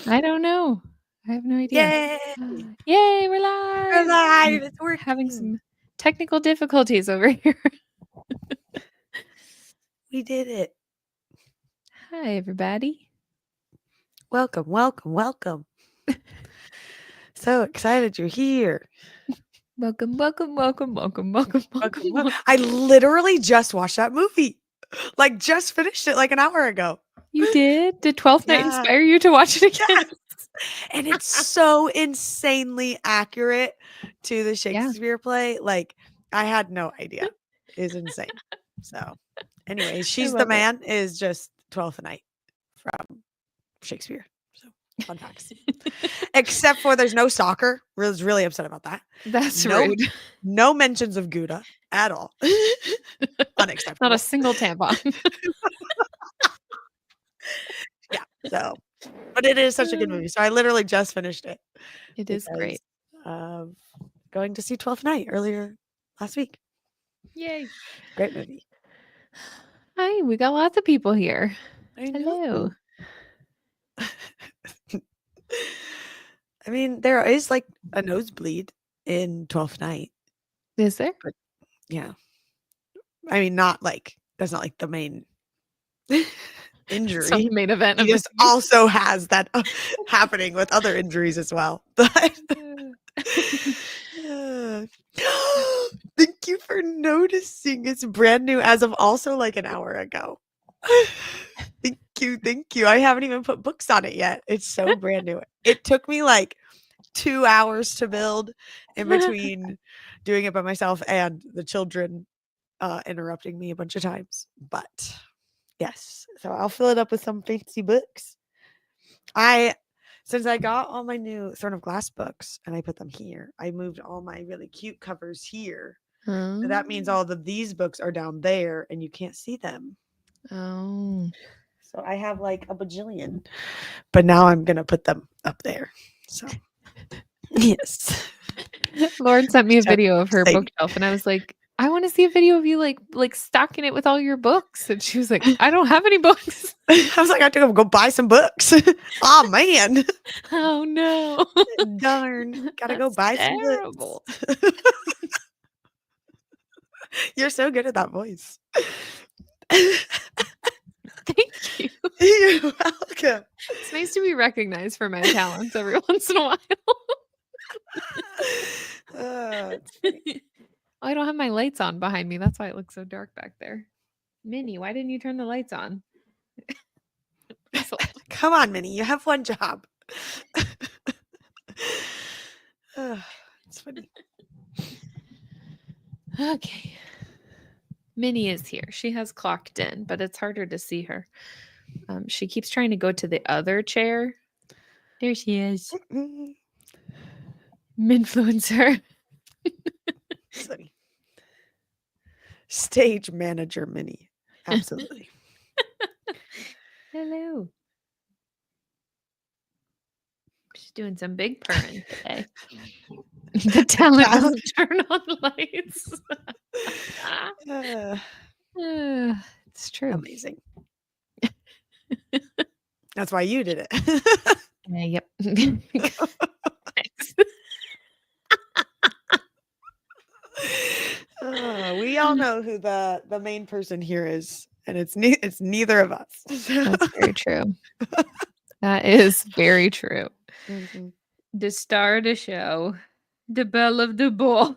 I don't know. I have no idea. Yay! Yay, we're We're live! live. It's Having working. some technical difficulties over here. We did it. Hi, everybody. Welcome, welcome, welcome. So excited you're here. Welcome, welcome, welcome, welcome, welcome, welcome. Welcome. I literally just watched that movie. Like, just finished it like an hour ago. You did? Did 12th Night Yeah. inspire you to watch it again? Yes. And it's so insanely accurate to the Shakespeare play. Like, I had no idea. It's insane. So, anyways, She's the love it. Man is just 12th Night from Shakespeare. So, fun facts. Except for there's no soccer. Was really upset about that. That's No, rude. no mentions of Gouda at all. Unacceptable. Not a single tampon. Yeah. So, but it is such a good movie. So I literally just finished it. It is great. Going to see 12th Night earlier last week. Yay. Great movie. Hi, we got lots of people here. I Hello. know. I mean, there is like a nosebleed in 12th Night. Is there? But yeah. I mean, not like, that's not like the main injury. It's not the main event He of the just also has that happening with other injuries as well. But thank you for noticing. It's brand new as of also like an hour ago. Thank you. I haven't even put books on it yet. It's so brand new. It took me like 2 hours to build in between doing it by myself and the children interrupting me a bunch of times. But yes, so I'll fill it up with some fancy books. Since I got all my new Throne of Glass books and I put them here, I moved all my really cute covers here. So that means all of these books are down there and you can't see them. Oh. So I have like a bajillion, but now I'm going to put them up there. So yes. Lauren sent me a video of her bookshelf and I was like, I want to see a video of you like stocking it with all your books. And she was like, I don't have any books. I was like, I have to go buy some books. Oh man. Oh no. Darn. Gotta go buy terrible. some books. You're so good at that voice. Thank you. You're welcome. It's nice to be recognized for my talents every once in a while. I don't have my lights on behind me. That's why it looks so dark back there. Minnie, why didn't you turn the lights on? Come on, Minnie. You have one job. It's funny. Okay. Minnie is here. She has clocked in, but it's harder to see her. She keeps trying to go to the other chair. There she is. Minfluencer. Funny. Stage manager Minnie. Absolutely. Hello. She's doing some big purring today. The talent doesn't turn on lights. It's true. Amazing. That's why you did it. Yep. We all know who the main person here is, and it's neither of us. That's very true. That is very true. Mm-hmm. The star of the show, the belle of the ball.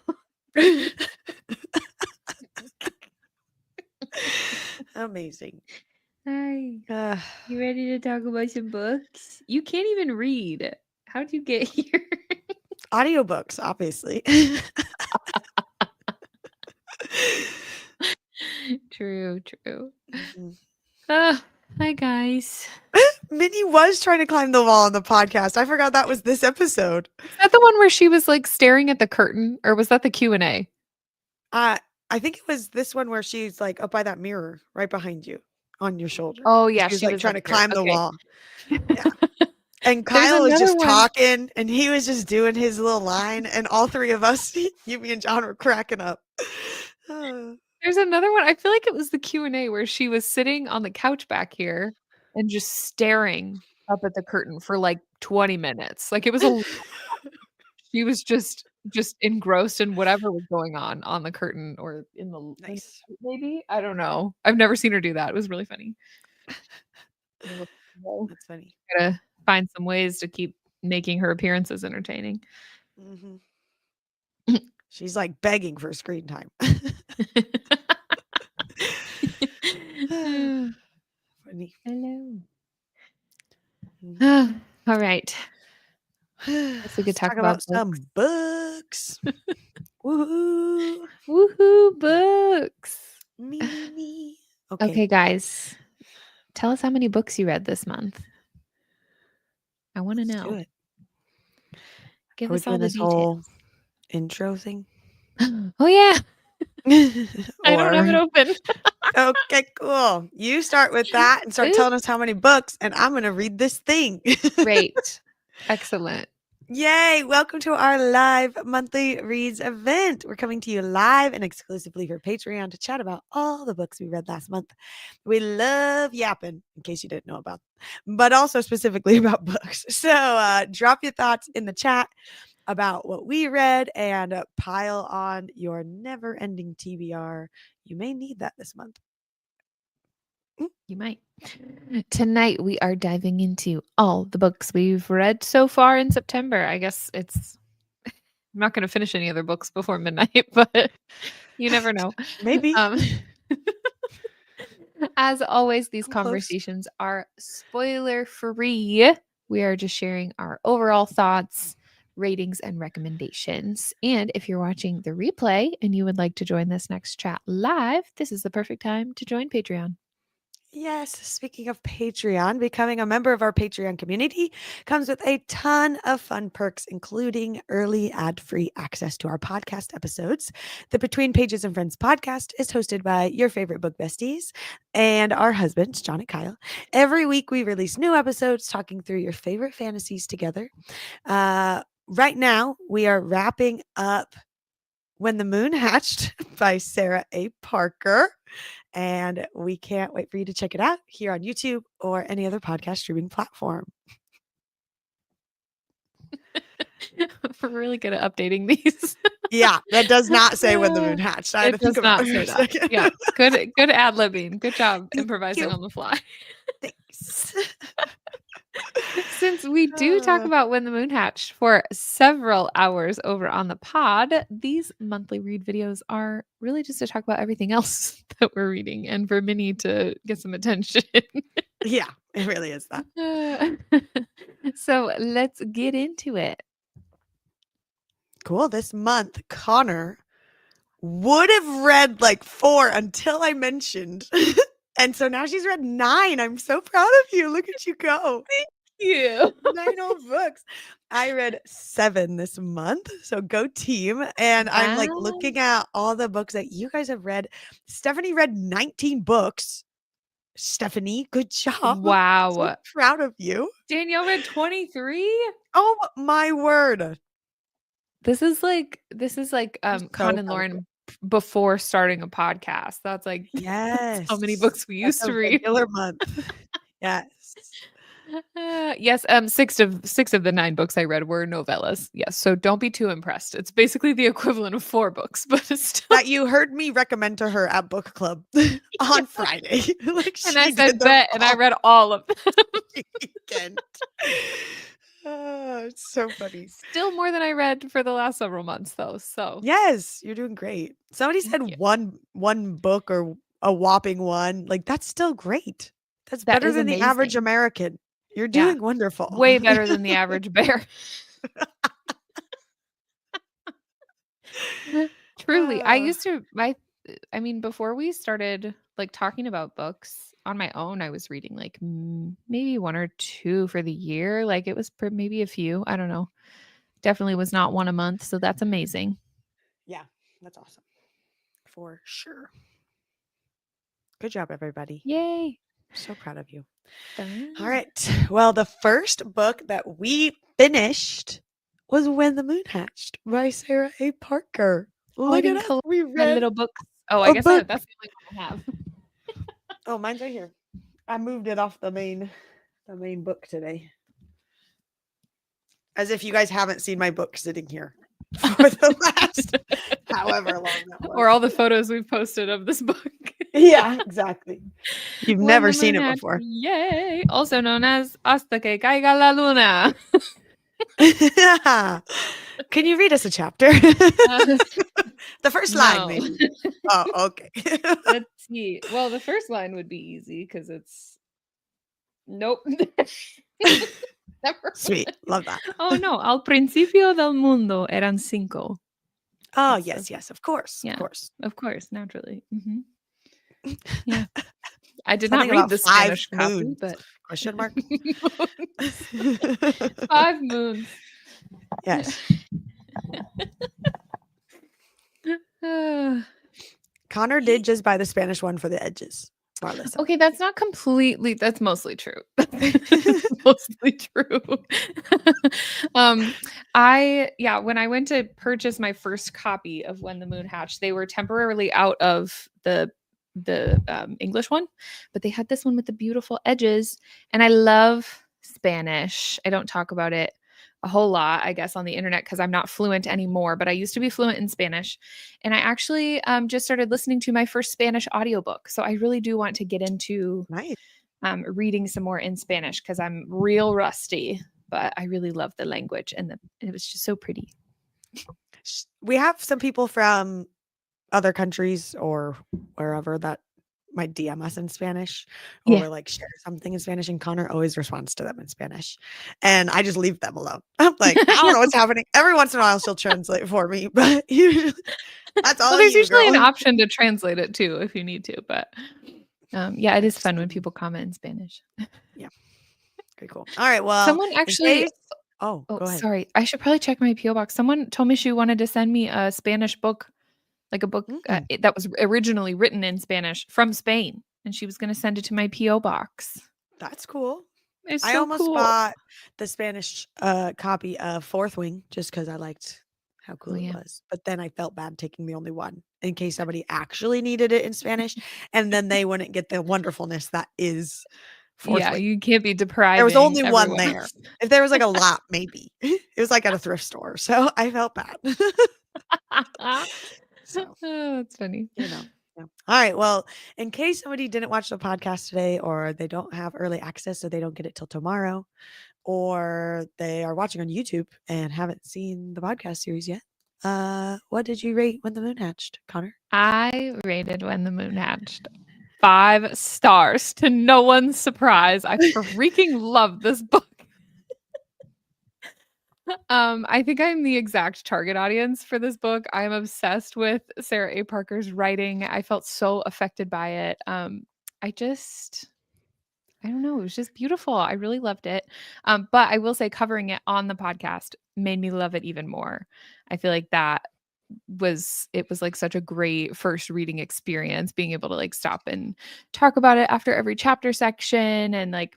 Amazing. Hi. You ready to talk about some books? You can't even read. How'd you get here? Audiobooks, obviously. True. Mm-hmm. Hi guys. Minnie was trying to climb the wall on the podcast. I forgot that was this episode. Is that the one where she was like staring at the curtain, or was that the Q&A? I think it was this one where she's like up by that mirror right behind you on your shoulder. Oh yeah, she was like trying to here. climb the wall. Yeah. And Kyle was just talking and he was just doing his little line, and all three of us, you, me, and John, were cracking up. There's another one. I feel like it was the Q&A where she was sitting on the couch back here and just staring up at the curtain for like 20 minutes. Like it was a she was just engrossed in whatever was going on the curtain or in the Nice. maybe? I don't know. I've never seen her do that. It was really funny. That's funny. Gotta find some ways to keep making her appearances entertaining. Mhm. She's, like, begging for screen time. Funny. Hello. Mhm. All right. Guess we could Let's talk talk about about books. some books. Woohoo. Woohoo, books. Me, me, me. Okay, Okay, guys. Tell us how many books you read this month. I want to let's do know. it. Give Are we us all doing the this details. whole intro thing? Oh yeah, I don't have it Or open. okay, cool. You start with that and start Oops. telling us how many books, and I'm gonna read this thing. Great. Excellent. Yay! Welcome to our live monthly reads event. We're coming to you live and exclusively for Patreon to chat about all the books we read last month. We love yapping, in case you didn't know about, but also specifically about books. So drop your thoughts in the chat about what we read and pile on your never-ending TBR. You may need that this month. You might. Tonight we are diving into all the books we've read so far in September. I guess it's I'm not going to finish any other books before midnight, but you never know. Maybe. Um, as always, these I'm close. conversations are spoiler free. We are just sharing our overall thoughts, ratings, and recommendations. And if you're watching the replay and you would like to join this next chat live, this is the perfect time to join Patreon. Yes, speaking of Patreon, becoming a member of our Patreon community comes with a ton of fun perks, including early ad-free access to our podcast episodes. The Between Pages and Friends podcast is hosted by your favorite book besties and our husbands, John and Kyle. Every week we release new episodes talking through your favorite fantasies together. Right now, we are wrapping up When the Moon Hatched by Sarah A. Parker. And we can't wait for you to check it out here on YouTube or any other podcast streaming platform. We're really good at updating these. Yeah, that does not say When the Moon Hatched. I had It to think does about not it for say a that. second. Yeah. Good ad libbing. Good job Thank improvising you. on the fly. Thanks. Since we do talk Uh, about When the Moon Hatched for several hours over on the pod, these monthly read videos are really just to talk about everything else that we're reading and for Minnie to get some attention. yeah, it really is that. So let's get into it. Cool. This month, Connor would have read like 4 until I mentioned. And so now she's read 9. I'm so proud of you. Look at you go. You. 9 old books. I read 7 this month, so go team. And I'm like Wow. looking at all the books that you guys have read. Stephanie read 19 books. Stephanie, good job. So Wow. proud of you. Danielle read 23? Oh my word. This is like I'm so Con and proud of you. Lauren before starting a podcast. That's like that's how many Yes. books we That's used a to read. regular month. Yes. Yes, 6 of the 9 books I read were novellas. Yes, so don't be too impressed. It's basically the equivalent of 4 books, but it's still That you heard me recommend to her at book club on Friday. Like and she I did said them bet and I all read all of them. weekend. Oh, it's so funny. Still more than I read for the last several months though. So, Yes, you're doing great. Somebody thank said you. one book or a whopping one. Like that's still great. That's That better is than the average amazing. American. You're Yeah. doing wonderful. Way better than the average bear. Truly. I Uh, used to I mean before we started like talking about books on my own, I was reading like maybe 1 or 2 for the year. Like it was maybe a few, I don't know. Definitely was not 1 a month, so that's amazing. yeah, that's awesome. For sure. Good job, everybody. Yay. So proud of you. Fun. All right. Well, the first book that we finished was When the Moon Hatched by Sarah A. Parker. Oh, I Look at didn't us. collect We my read little books. Oh, I a guess book. that's the only one I have. Oh, mine's right here. I moved it off the main. the main book today. As if you guys haven't seen my book sitting here for the last however long that was. Or all the photos we've posted of this book. Yeah, exactly. You've When never the seen moon it hatched, before. yay! Also known as Hasta que caiga la luna. Can you read us a chapter? The first line, No. maybe. Oh, okay. Let's see. Well, the first line would be easy because it's nope. Never. Sweet. Love that. Oh no. Al principio del mundo eran cinco. Oh, That's yes, the- yes. Of course. Yeah. Of course. Of course, naturally. Yeah. I did Something not read about the 5 Spanish copy, moons. but Question mark? Moons. 5 moons. Yes. Connor did just buy the Spanish one for the edges. Marlissa. Okay, that's not completely, that's mostly true. That's mostly true. When I went to purchase my first copy of When the Moon Hatched, they were temporarily out of the English one, but they had this one with the beautiful edges, and I love Spanish. I don't talk about it a whole lot, I guess, on the internet because I'm not fluent anymore, but I used to be fluent in Spanish. And I actually just started listening to my first Spanish audiobook. So I really do want to get into Nice. reading some more in Spanish because I'm real rusty, but I really love the language and it was just so pretty. We have some people from other countries or wherever that might DM us in Spanish or Yeah. like share something in Spanish, and Connor always responds to them in Spanish. And I just leave them alone. I'm like, I don't know what's happening. Every once in a while she'll translate for me, but usually that's all Well, there's you, usually girl. an option to translate it too if you need to, but yeah, it is fun when people comment in Spanish. Yeah. Very cool. All right. Well, Someone actually go ahead. Sorry. I should probably check my PO box. Someone told me she wanted to send me a Spanish book, like a book that was originally written in Spanish from Spain, and she was going to send it to my PO box. That's cool. It's I so almost cool. bought the Spanish copy of Fourth Wing just because I liked how cool it was. But then I felt bad taking the only one in case somebody actually needed it in Spanish, and then they wouldn't get the wonderfulness that is Fourth Wing. You can't be depriving. There was only one everyone there. If there was like a lot, maybe. It was like at a thrift store. So I felt bad. So, oh, that's funny. Yeah. All right. Well, in case somebody didn't watch the podcast today, or they don't have early access, so they don't get it till tomorrow, or they are watching on YouTube and haven't seen the podcast series yet, what did you rate When the Moon Hatched, Connor? I rated When the Moon Hatched 5 stars, to no one's surprise. I freaking love this book. I think I'm the exact target audience for this book. I'm obsessed with Sarah A. Parker's writing. I felt so affected by it. I don't know. It was just beautiful. I really loved it. But I will say covering it on the podcast made me love it even more. I feel like it was like such a great first reading experience, being able to like stop and talk about it after every chapter section, and like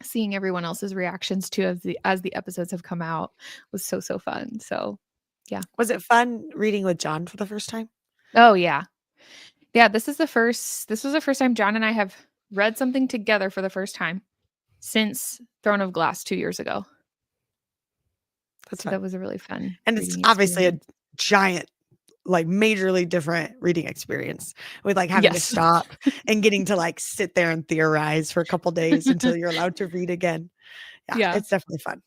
seeing everyone else's reactions to as the episodes have come out was so fun. So yeah. Was it fun reading with John for the first time? Oh yeah. Yeah, this was the first time John and I have read something together for the first time since Throne of Glass 2 years ago. That's so fun. That was a really fun. And it's obviously a giant, like majorly different reading experience with like having to stop and getting to like sit there and theorize for a couple days until you're allowed to read again. Yeah. It's definitely fun.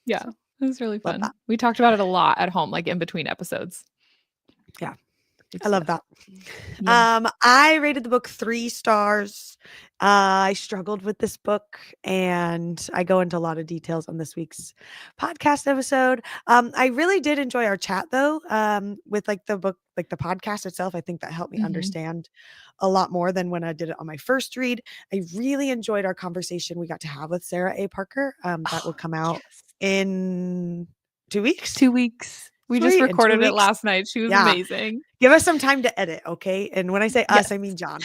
Yeah, it was really fun. We talked about it a lot at home, like in between episodes. Yeah. I love that. Yeah. I rated the book 3 stars. I struggled with this book, and I go into a lot of details on this week's podcast episode. I really did enjoy our chat though, with like the book, like the podcast itself. I think that helped me understand a lot more than when I did it on my first read. I really enjoyed our conversation we got to have with Sarah A. Parker. That will come out in 2 weeks. 2 weeks. We just recorded it last night. She was amazing. Give us some time to edit, okay? And when I say us, I mean John.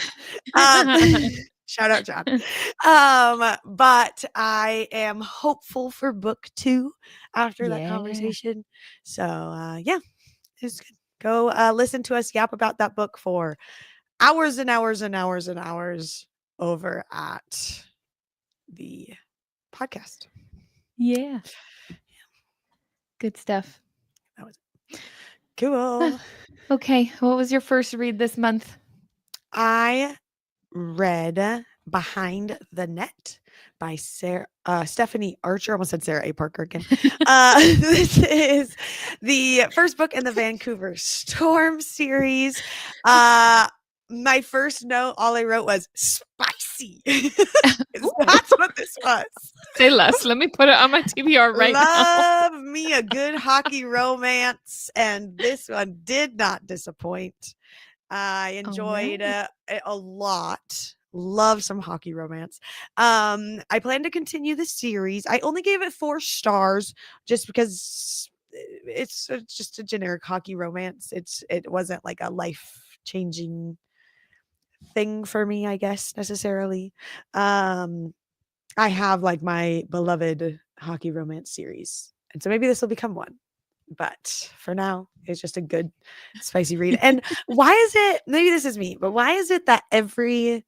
Shout out John. But I am hopeful for book 2 after that conversation. So it's good. Go listen to us yap about that book for hours and hours and hours and hours over at the podcast. Yeah. Good stuff. That was cool. Okay. What was your first read this month? I read Behind the Net by Stephanie Archer. Almost said Sarah A. Parker again. This is the first book in the Vancouver Storm series. My first note, all I wrote was spicy. That's what this was. Say less. Let me put it on my TBR right now. Love me a good hockey romance, and this one did not disappoint. I enjoyed right. it a lot. Love some hockey romance. I plan to continue the series. I only gave it 4 stars just because it's just a generic hockey romance. It wasn't like a life-changing thing for me, I guess, necessarily. I have like my beloved hockey romance series. And so maybe this will become one. But for now, it's just a good spicy read. And why is it, maybe this is me, but why is it that every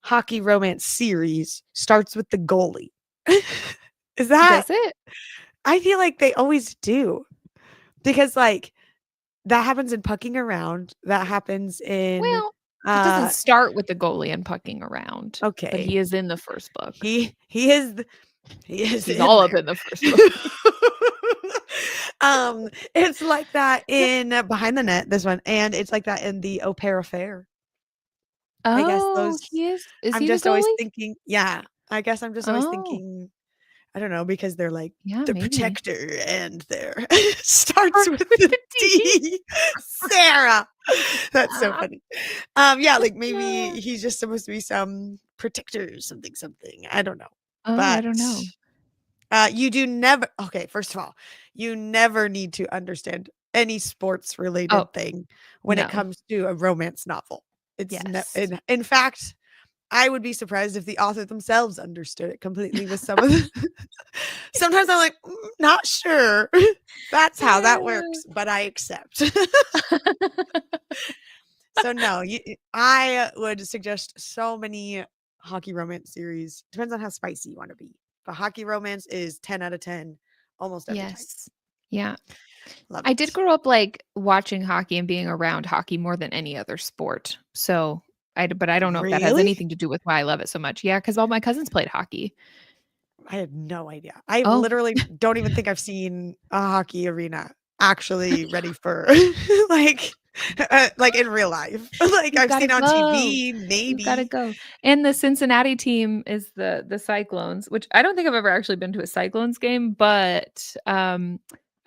hockey romance series starts with the goalie? Is that, Does it? I feel like they always do. Because like that happens in Pucking Around. That happens in Well, it doesn't start with the goalie and pucking around. But okay. he is in the first book. He is He's in all up there. in the first book. It's like that in Behind the Net, this one, and it's like that in the Au Pair Affair. I guess Oh, those he is. Is I'm he the just always goalie? thinking yeah, I guess I'm just always Oh, thinking, I don't know, because they're like yeah, the maybe. protector and they're starts Start with with the the D. D. Sarah. That's so Ah, funny. Yeah, like maybe no. he's just supposed to be some protector, something, something. I don't know. Oh, I But don't know. you do never okay, first of all, you never need to understand any sports Oh, related thing when it no. comes to a romance novel. It's Yes. in fact, I would be surprised if the author themselves understood it completely with some of the sometimes I'm like, not sure. That's how that works, but I accept. So no, I would suggest so many hockey romance series. Depends on how spicy you want to be. But hockey romance is 10 out of 10 almost every time. Yes. Yeah. Love I did it. grow up like watching hockey and being around hockey more than any other sport. So but I don't know if that has Really? anything to do with why I love it so much. Yeah, because all my cousins played hockey. I had no idea. I Oh, literally don't even think I've seen a hockey arena actually ready for like like in real life. Like you've I've gotta seen on go. TV, You've gotta maybe. go. And the Cincinnati team is the Cyclones, which I don't think I've ever actually been to a Cyclones game, but,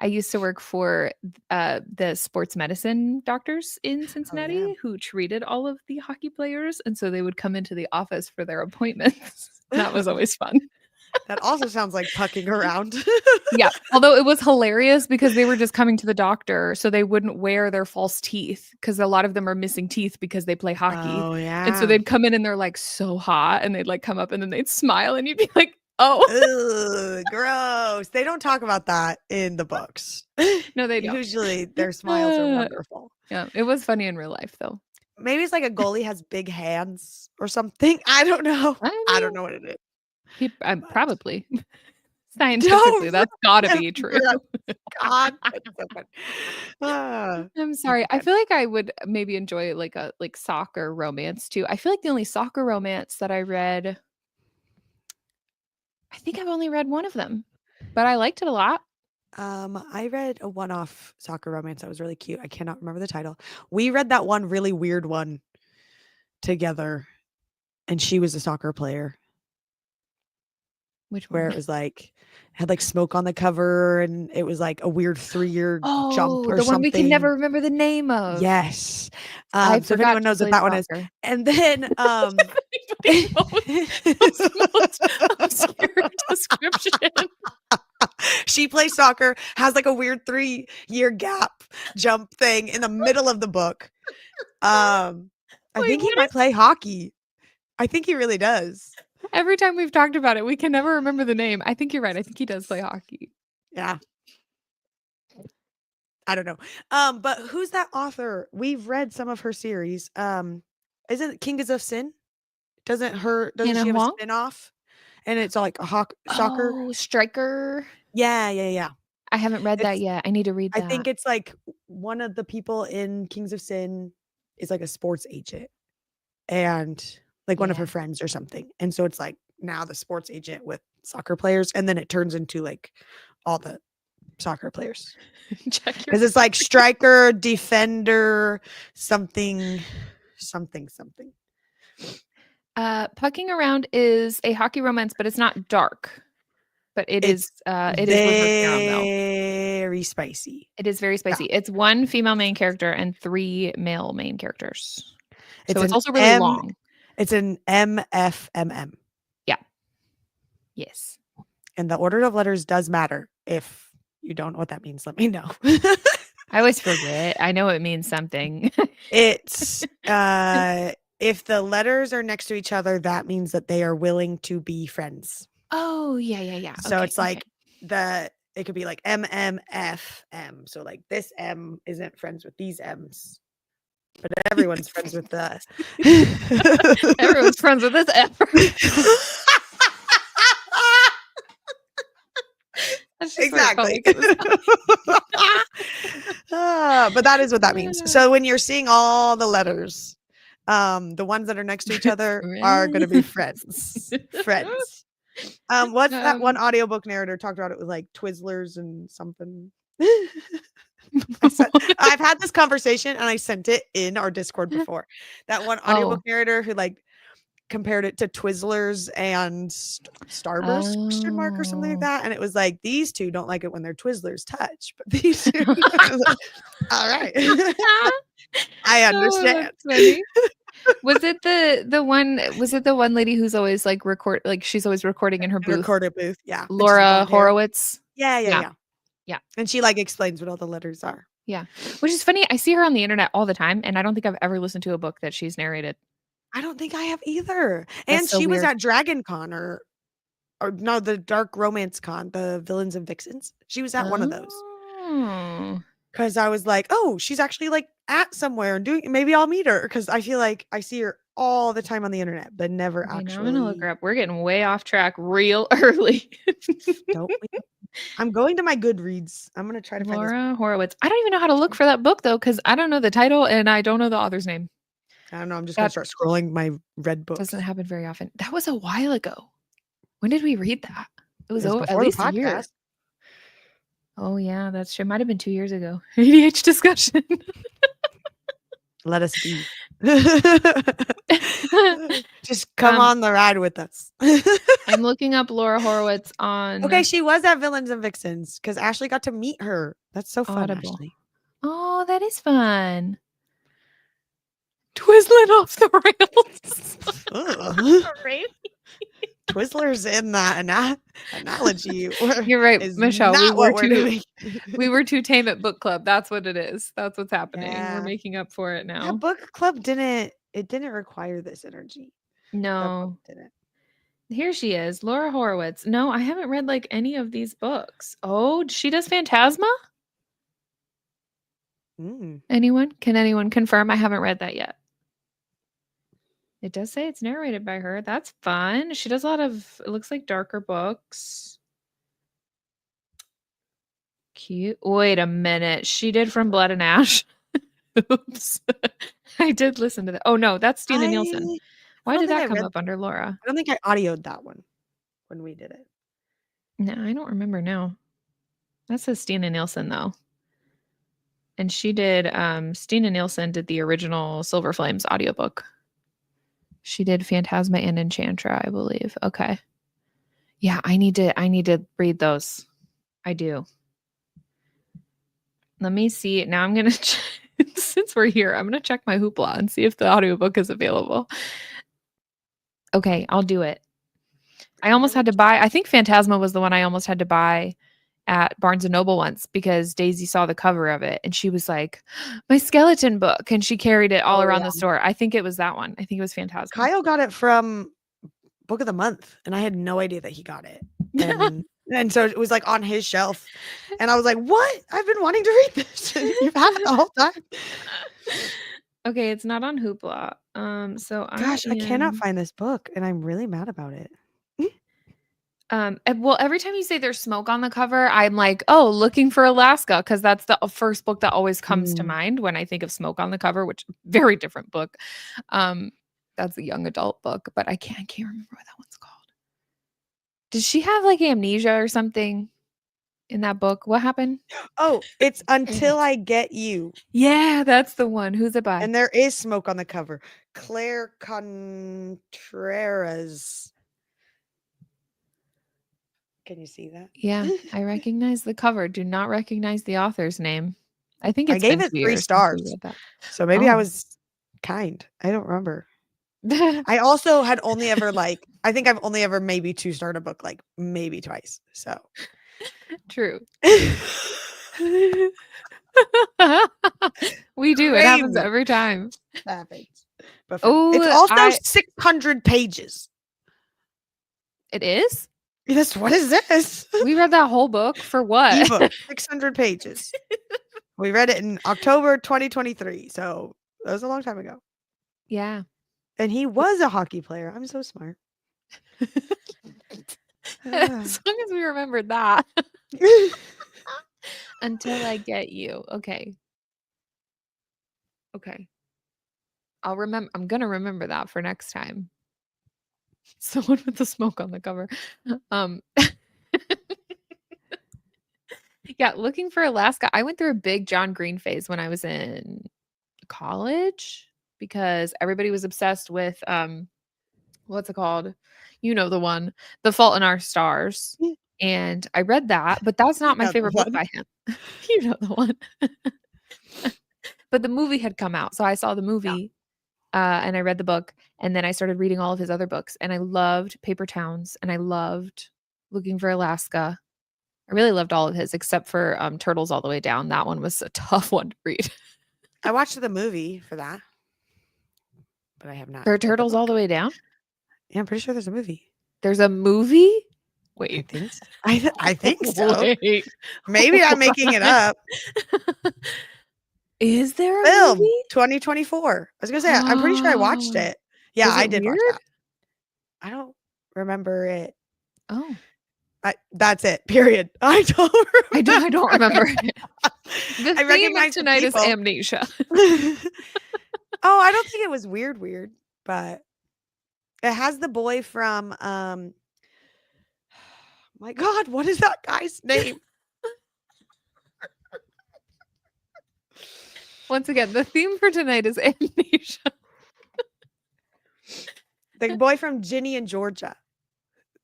I used to work for, the sports medicine doctors in Oh yeah. Cincinnati who treated all of the hockey players, and so they would come into the office for their appointments. That was always fun. That also sounds like pucking around. Yeah, although it was hilarious because they were just coming to the doctor, so they wouldn't wear their false teeth because a lot of them are missing teeth because they play hockey, Oh and so yeah. they'd come in and they're, like, so hot, and they'd, like, come up and then they'd smile and you'd be like, "Oh." Ugh, gross. They don't talk about that in the books. No, they don't. Usually their smiles are Uh, wonderful. yeah, it was funny in real life, though. Maybe it's like a goalie has big hands or something. I don't know. I I don't mean, know what it is. But probably. don't Scientifically, that's gotta be true. remember. God, that's so funny. I'm That's sorry. I good. feel like I would maybe enjoy, like, a soccer romance too. I feel like the only soccer romance that I read I think I've only read one of them, but I liked it a lot. I read a one-off soccer romance that was really cute. I cannot remember the title. We read that one really weird one together, and she was a soccer player Which where one? it was like had like smoke on the cover and it was like a weird 3-year jump Oh, or the one we can never something. remember the name of. Yes. I So if forgot anyone she knows what played that one is. soccer. And then If anybody knows those most obscure description. she plays soccer, has like a weird 3-year gap jump thing in the middle of the book. I Wait, think he what might is play hockey. I think he really does. every time we've talked about it, we can never remember the name. I think you're right. I think he does play hockey. Yeah. I don't know. But who's that author? We've read some of her series. Isn't King is of Sin? Doesn't Hannah she have a Huang? spin-off? and it's like a soccer. Oh, Striker. Yeah. I haven't read that It's yet. I need to read I that. think it's like one of the people in Kings of Sin is like a sports agent and like one of Yeah. her friends or something. And so it's like now the sports agent with soccer players, and then it turns into like all the soccer players. Check your Because it's like striker, defender, something. Pucking Around is a hockey romance, but it's not dark. But it It's is with Rose Caram though. very spicy. It is very spicy. It's one female main character and 3 male main characters. So it's also really long. It's an MFMM. Yeah. Yes. And the order of letters does matter. If you don't know what that means, let me know. I always forget. I know it means something. It's if the letters are next to each other, that means that they are willing to be friends. Oh, yeah. So Okay, it's like it could be like MMFM. So like this M isn't friends with these M's, but everyone's friends with the everyone's friends with this F. Exactly. But that is what that means. So when you're seeing all the letters, the ones that are next to each other are going to be friends. Friends. What's that one audiobook narrator talked about? It was like Twizzlers and something. I've had this conversation and I sent it in our Discord before. That one audiobook narrator who like compared it to Twizzlers and Starburst question mark or something like that, and it was like these two don't like it when their Twizzlers touch, but these two. All right. I understand. Was it the one? Was it the one lady who's always like she's always recording in her booth? Recorded booth, yeah. Laura Horowitz. Yeah. And she like explains what all the letters are. Yeah, which is funny. I see her on the internet all the time, and I don't think I've ever listened to a book that she's narrated. I don't think I have either. That's and so she was weird. at Dragon Con or no, the Dark Romance Con, the Villains and Vixens. She was at one of those. Because I was like, oh, she's actually like at somewhere and doing. Maybe I'll meet her because I feel like I see her all the time on the internet, but never actually. Now I'm gonna look her up. We're getting way off track real early. Don't we? I'm going to my Goodreads. I'm gonna try to find Laura Horowitz. I don't even know how to look for that book though, because I don't know the title and I don't know the author's name. I don't know. I'm just gonna start scrolling my red books. Doesn't happen very often. That was a while ago. When did we read that? It was over, at before least the a year. podcast. Oh yeah, that's true. Might have been 2 years ago. ADH discussion. Let us be. Just come on the ride with us. I'm looking up Laura Horowitz on. Okay, she was at Villains and Vixens because Ashley got to meet her. That's so fun, Audible. Ashley. Oh, that is fun. Twizzling off the rails. Twizzlers in that analogy. You're right, Michelle. We were too tame at book club. That's what it is. That's what's happening. Yeah. We're making up for it now. Yeah, book club didn't require this energy. No. Didn't. Here she is, Laura Horowitz. No, I haven't read like any of these books. Oh, she does Phantasma? Anyone? Can anyone confirm? I haven't read that yet. It does say it's narrated by her. That's fun. She does a lot of, it looks like darker books. Cute. Wait a minute. She did From Blood and Ash. Oops. I did listen to that. Oh no, that's Stina Nielsen. Why did that come up under Laura? I don't think I audioed that one when we did it. No, I don't remember now. That says Stina Nielsen though. And she did, Stina Nielsen did the original Silver Flames audiobook. She did Phantasma and Enchantra, I believe. Okay. Yeah, I need to read those. I do. Let me see. Now I'm going to, since we're here, I'm going to check my Hoopla and see if the audiobook is available. Okay, I'll do it. I almost had to buy, I think Phantasma was the one I almost had to buy at Barnes & Noble once because Daisy saw the cover of it and she was like, my skeleton book. And she carried it all around the store. I think it was that one. I think it was Phantasma. Kyle got it from Book of the Month and I had no idea that he got it. And so it was like on his shelf. And I was like, what? I've been wanting to read this. You've had it the whole time. Okay, it's not on Hoopla. So I cannot find this book and I'm really mad about it. Well, every time you say there's smoke on the cover, I'm like, oh, Looking for Alaska, because that's the first book that always comes to Mm. mind when I think of smoke on the cover, which very different book. Um, that's a young adult book, but I can't remember what that one's called. Did she have like amnesia or something in that book? What happened? Oh, it's Until I Get You. Yeah, that's the one. Who's it by? And there is smoke on the cover. Claire Contreras. Can you see that? Yeah, I recognize the cover. Do not recognize the author's name. I think I it's gave been it 2 3 years since we stars. read that. So maybe I Oh. was kind. I don't remember. I also had only ever I think I've only ever maybe 2-starred a book like maybe twice. So True. We do. It happens Maybe every time. happens. But fun. It's Oh, also I 600 pages. it is? Yes, what is this? We read that whole book for what? Ebook, 600 pages. We read it in October 2023, so that was a long time ago. Yeah. And he was a hockey player. I'm so smart. As long as we remembered that. Until I Get You. Okay. Okay. I'm gonna remember that for next time. Someone with the smoke on the cover. Um Yeah, Looking for Alaska. I went through a big John Green phase when I was in college because everybody was obsessed with what's it called? You know the one, The Fault in Our Stars. And I read that, but that's You not my know the favorite book one. by him. You know the one. But the movie had come out, so I saw the Yeah. movie, and I read the book, and then I started reading all of his other books, and I loved Paper Towns, and I loved Looking for Alaska. I really loved all of his except for, Turtles All the Way Down. That one was a tough one to read. I watched the movie for that, but I have not For read the Turtles All book. the Way Down? Yeah, I'm pretty sure there's a movie. There's a movie? I Wait. think so. I think so. Wait. Maybe I'm making it up. Is there a Film, movie? 2024. I was gonna say, I'm pretty sure I watched it. Yeah, Was I it did watch weird? that. I don't remember it. Oh. That's it, period. I don't I don't remember it. The I theme of recognize the tonight is people. amnesia. Oh, I don't think it was weird, but it has the boy from, my god, what is that guy's name? Once again, the theme for tonight is amnesia. The boy from Ginny and Georgia.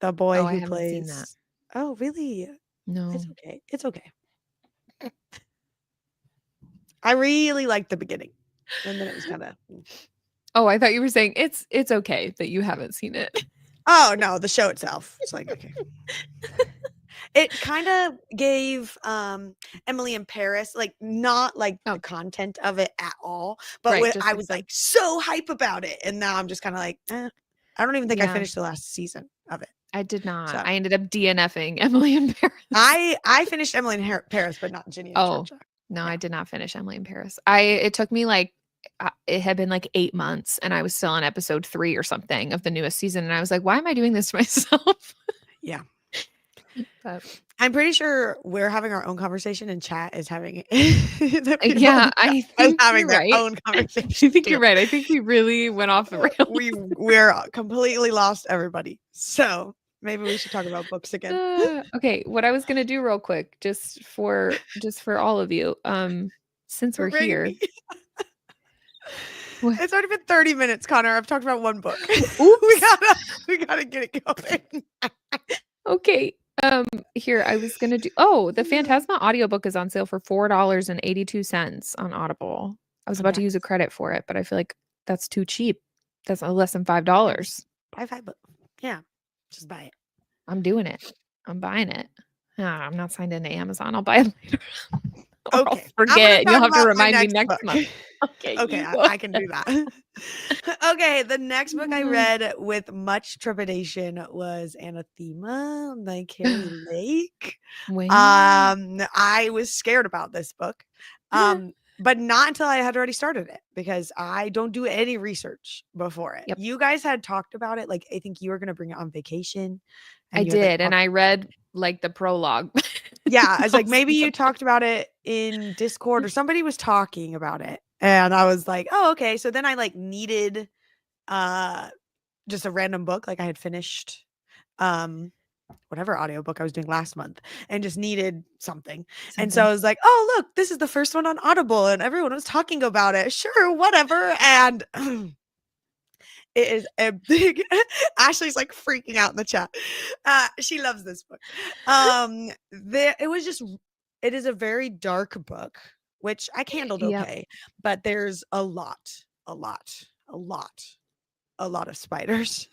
The boy Oh, I who haven't seen that. plays Oh, really? No. It's okay. It's okay. I really liked the beginning, and then it was kinda Oh, I thought you were saying it's okay that you haven't seen it. Oh, no, the show itself. It's like, okay. It kinda gave, Emily in Paris, like, not, like, Oh. the content of it at all, but Right, when just I like was, the like, so hype about it, and now I'm just kinda like, "Eh." I don't even think I Yeah. finished the last season of it. I did not. So I ended up DNFing Emily in Paris. I finished Emily in Paris, but not Ginny and Oh, Georgia. no, Yeah. I did not finish Emily in Paris. It took me like it had been like 8 months and I was still on episode 3 or something of the newest season and I was like, "Why am I doing this to myself?" Yeah. But I'm pretty sure we're having our own conversation and chat is having the people yeah, in I chat are think having you're their right. own I conversation think too. you're right. I think we really went off the rails. We're completely lost everybody. So maybe we should talk about books again. Okay, what I was gonna do real quick, just for all of you, since we're Bring here. me. What? It's already been 30 minutes, Connor. I've talked about one book. Oops. we gotta get it going. Okay. Here I was gonna do. Oh, the Phantasma audiobook is on sale for $4.82 on Audible. I was about to use a Nice. credit for it, but I feel like that's too cheap. That's less than $5. Buy 5 books. Yeah, just buy it. I'm doing it. I'm buying it. I'm not signed into Amazon. I'll buy it later. Or I'll Okay, forget. I'm You'll gonna have talk to about my remind me next next book. month. Okay, Okay, you go I can do ahead. that. Okay, the next book I read with much trepidation was Anathema by Carrie Lake. When I was scared about this book, but not until I had already started it because I don't do any research before it. Yep. You guys had talked about it, like I think you were gonna bring it on vacation, I and you had like did, and I read like the prologue. yeah, I was like, maybe Thousands you of talked about it in Discord or somebody was talking about it. And I was like, oh, okay. So then I like needed uh just a random book. Like I had finished whatever audiobook I was doing last month and just needed something. And so I something. was like, oh look, this is the first one on Audible and everyone was talking about it. Sure, whatever. And it is a big Ashley's like freaking out in the chat. She loves this book. It is a very dark book, which I handled Yep. okay, but there's a lot of spiders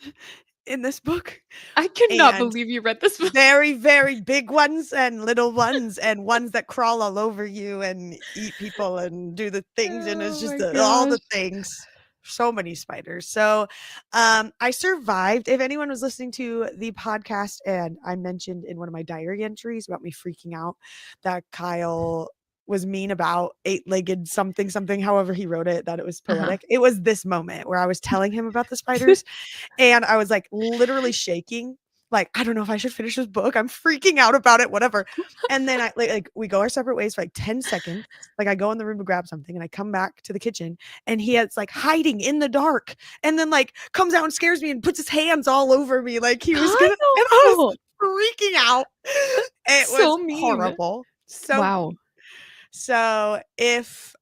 in this book. I cannot And believe you read this book. very, very big ones and little ones and ones that crawl all over you and eat people and do the things. And it's Oh just my all the gosh. things. So many spiders. So I survived. If anyone was listening to the podcast and I mentioned in one of my diary entries about me freaking out that Kyle was mean about eight-legged something, however he wrote it, that it was poetic. It was this moment where I was telling him about the spiders and I was like literally shaking. Like, I don't know if I should finish this book. I'm freaking out about it, whatever. And then I like we go our separate ways for like 10 seconds. Like I go in the room to grab something and I come back to the kitchen and he is like hiding in the dark and then like comes out and scares me and puts his hands all over me like he was gonna and I was Kyle! freaking out. It So was mean. horrible. So Wow. mean. So if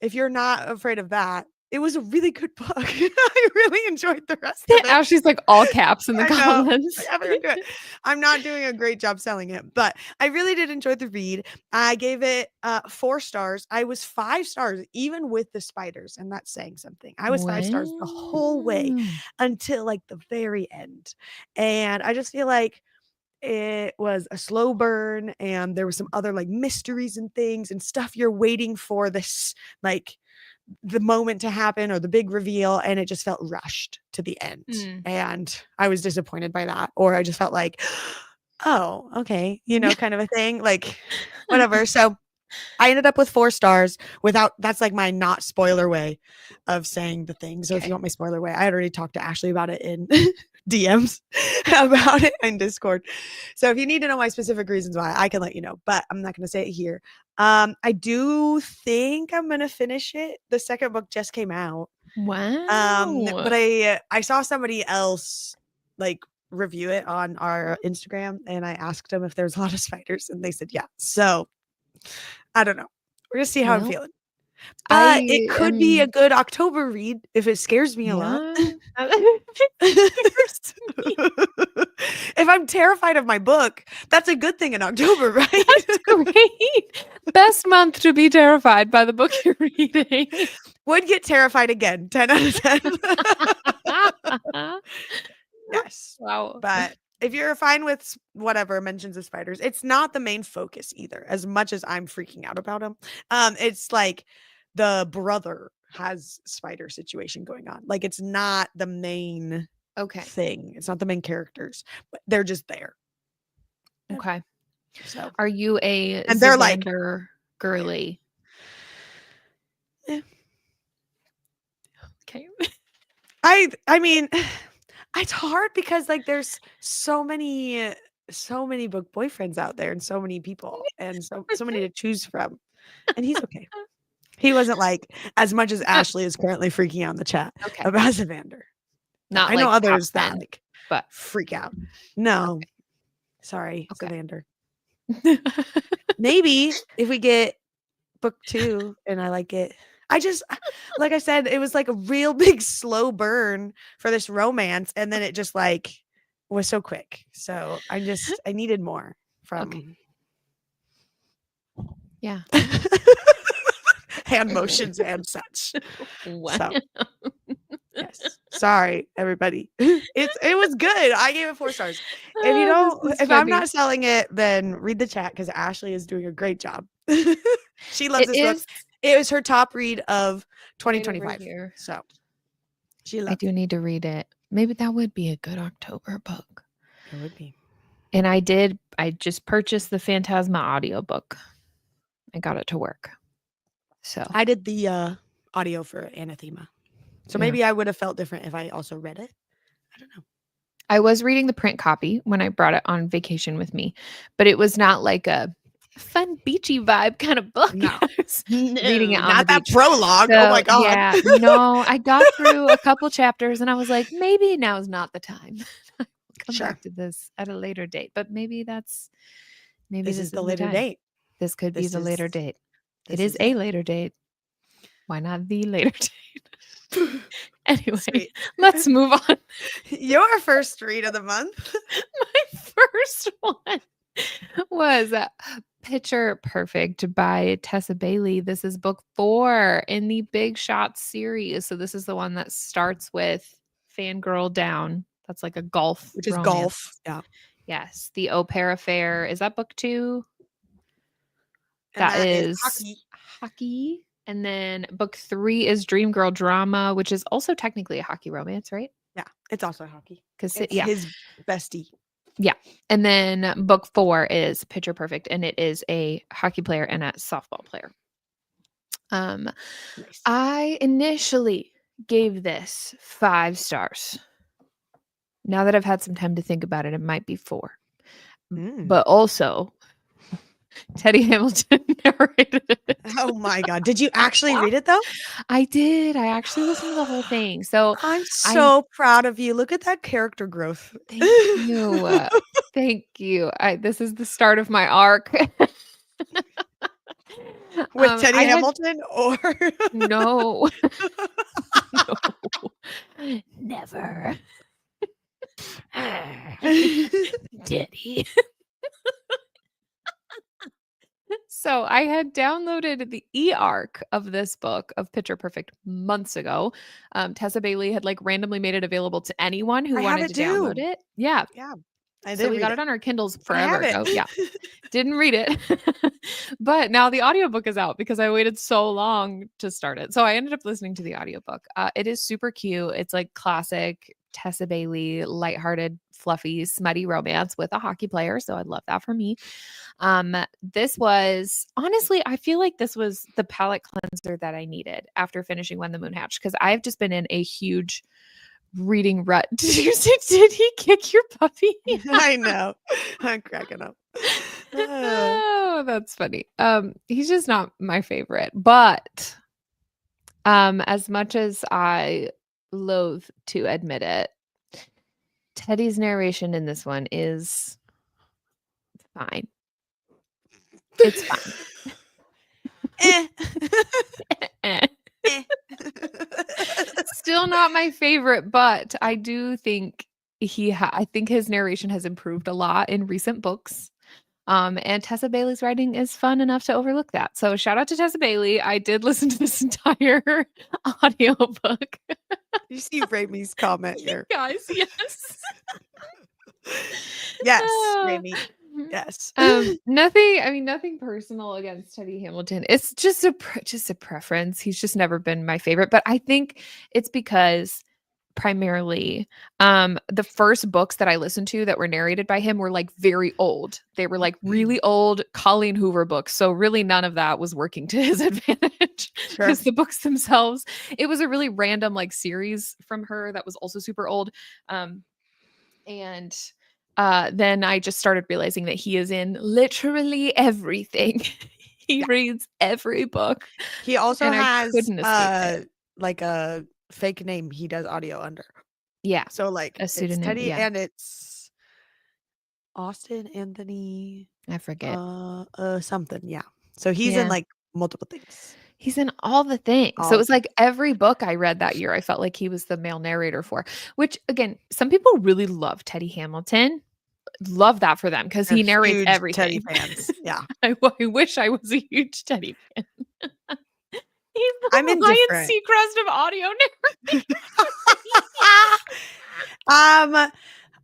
if you're not afraid of that, it was a really good book. I really enjoyed the rest of it. Ashley's like all caps in the I know. comments. Everyone do it. I'm not doing a great job selling it, but I really did enjoy the read. I gave it 4 stars. I was 5 stars even with the spiders, and that's saying something. I was 5 stars the whole way Wow. until like the very end. And I just feel like it was a slow burn and there was some other like mysteries and things and stuff you're waiting for this like the moment to happen or the big reveal and it just felt rushed to the end. And I was disappointed by that or I just felt like oh, okay, kind of a thing like whatever. So I ended up with 4 stars without that's like my not spoiler way of saying the thing. So if you want my spoiler way, I had already talked to Ashley about it in DMs about it in Discord. So if you need to know my specific reasons why, I can let you know, but I'm not going to say it here. I do think I'm going to finish it. The second book just came out. Wow. But I saw somebody else like review it on our Instagram and I asked them if there's a lot of spiders and they said yeah. So I don't know. We're gonna see how I'm Well, feeling. But it I could be a am good October read if it scares me a lot. yeah. If I'm terrified of my book, that's a good thing in October, right? That's great. Best month to be terrified by the book you're reading. Would get terrified again. 10 out of 10. Yes. Wow. But if you're fine with whatever mentions of spiders, it's not the main focus either, as much as I'm freaking out about them. It's like the brother has spider situation going on. Like it's not the main thing. It's not the main characters, but they're just there. Okay. So are you a and they're like Xander girly? Yeah. Okay. I mean it's hard because like there's so many book boyfriends out there and so many people and so many to choose from. And he's okay. He wasn't like as much as Ashley is currently freaking out in the chat about Evander. Not I know like others top that 10, like but freak out. No. Sorry, Okay. Evander. Maybe if we get book 2 and I like it. I just like I said, it was like a real big slow burn for this romance and then it just like was so quick. So I needed more from Yeah. hand motions and such. Wow. So yes. Sorry, everybody. It was good. I gave it 4 stars. If you don't if I'm not selling it, then read the chat because Ashley is doing a great job. She loves this book. It was her top read of 2025. So she loves I do need to read it. Maybe that would be a good October book. It would be. And I just purchased the Phantasma audiobook. I got it to work. So I did the audio for Anathema. So maybe I would have felt different if I also read it. I don't know. I was reading the print copy when I brought it on vacation with me, but it was not like a fun beachy vibe kind of book. No. I was reading it No, on the not that beach. prologue. Oh my So, god. yeah, no, I got through a couple chapters and I was like, maybe now's not the time. I'll come Sure. back to this at a later date, but maybe This this is the is the later time. date. This could be This the is later date. It this is is a it. later date. Why not the later date? Anyway, Sweet. let's move on. Your first read of the month. My first one was Picture Perfect by Tessa Bailey. This is book 4 in the Big Shot series. So this is the one that starts with Fangirl Down. That's like a golf Which is romance. golf. Yeah. Yes, the Au Pair Affair. Is that book 2? And That that is is hockey. hockey. And then book 3 is Dream Girl Drama, which is also technically a hockey romance, right? Yeah. It's also hockey. Because It's yeah, his bestie. yeah. And then book 4 is Picture Perfect, and it is a hockey player and a softball player. Nice. I initially gave this 5 stars. Now that I've had some time to think about it, it might be 4. But also, Teddy Hamilton narrated it. Oh my god. Did you actually read it though? I did. I actually listened to the whole thing. So I'm I so proud of you. Look at that character growth. thank you. Thank you. This is the start of my arc. With Teddy I had Hamilton or no, no, never. Teddy. So I had downloaded the e-arc of this book of Picture Perfect months ago. Tessa Bailey had like randomly made it available to anyone who I have wanted it to download too. it. Yeah. Yeah. I So didn't we read got it, it on our Kindles but I forever have it. ago. Yeah. Didn't read it. But now the audiobook is out because I waited so long to start it. So I ended up listening to the audiobook. It is super cute. It's like classic Tessa Bailey, lighthearted, fluffy, smutty romance with a hockey player. So I love that for me. This was honestly, I feel like this was the palate cleanser that I needed after finishing When the Moon Hatched because I've just been in a huge reading rut. Did he kick your puppy? I know. I'm cracking up. Oh, that's funny. He's just not my favorite, but as much as I loathe to admit it, Teddy's narration in this one is fine. It's fine. Eh. Eh. Eh. Still not my favorite, but I do think I think his narration has improved a lot in recent books. And Tessa Bailey's writing is fun enough to overlook that. So shout out to Tessa Bailey. I did listen to this entire audiobook. You see Ramey's comment here. Guys, yes. Yes, Ah. Ramey. Yes. Nothing personal against Teddy Hamilton. It's just a preference. He's just never been my favorite, but I think it's because primarily the first books that I listened to that were narrated by him were like very old. They were like really old Colleen Hoover books. So really none of that was working to his advantage Sure. because the books themselves, it was a really random like series from her that was also super old. And then I just started realizing that he is in literally everything. He reads every book. He also And I has couldn't escape it. like a fake name he does audio under. Yeah. So like A it's pseudonym. Teddy Yeah. and it's Austin Anthony I forget. something, yeah. So he's in Yeah. like multiple things. He's in all the things. So All it the was like every book I read that year, I felt like he was the male narrator for, which again, some people really love Teddy Hamilton. Love that for them because They're he narrates huge Teddy everything. fans. Yeah. I wish I was a huge Teddy fan. He's the I'm Ryan indifferent. Seacrest of audio narration.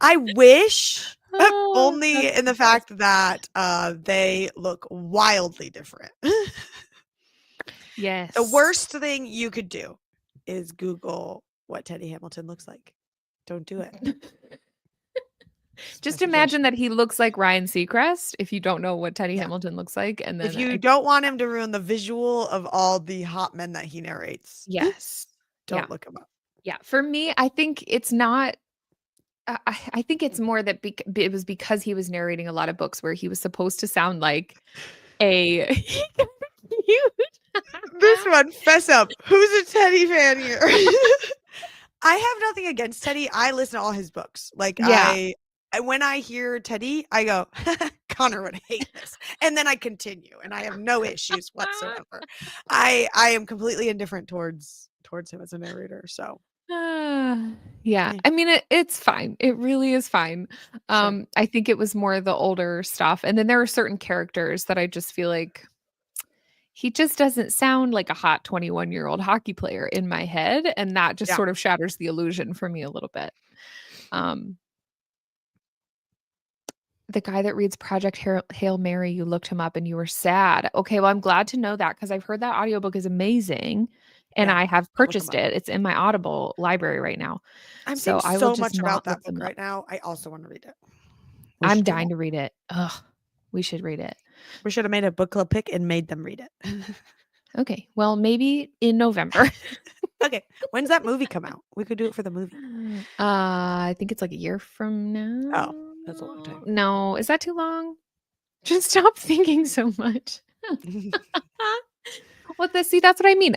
I wish Oh, only that's in the the best. fact that they look wildly different. Yes. The worst thing you could do is Google what Teddy Hamilton looks like. Don't do it. Just imagine that he looks like Ryan Seacrest if you don't know what Teddy Yeah. Hamilton looks like. And then If you don't want him to ruin the visual of all the hot men that he narrates, yes. don't look him up. Yeah. For me, I think it's not I think it's more that it was because he was narrating a lot of books where he was supposed to sound like a cute. This one, fess up. Who's a Teddy fan here? I have nothing against Teddy. I listen to all his books. Like Yeah. when I hear Teddy, I go, Connor would hate this. And then I continue and I have no issues whatsoever. I am completely indifferent towards him as a narrator. So Yeah. yeah. I mean, it's fine. It really is fine. Sure. I think it was more the older stuff. And then there are certain characters that I just feel like he just doesn't sound like a hot 21-year-old hockey player in my head. And that just Yeah. sort of shatters the illusion for me a little bit. Um, the guy that reads Project Hail Mary, you looked him up and you were sad. Okay, well, I'm glad to know that because I've heard that audiobook is amazing and Yeah. I have I'll look him purchased up. it. It's in my Audible library right now. I'm seeing So I will so just much about not that look book them up. right now. I also want to read it. We I'm should do dying that. to read it. Ugh, we should read it. We should have made a book club pick and made them read it. Okay, well, maybe in November. Okay. When's that movie come out? We could do it for the movie. I think it's like a year from now. Oh, that's a long time. No, is that too long? Just stop thinking so much. Well, see, that's what I mean.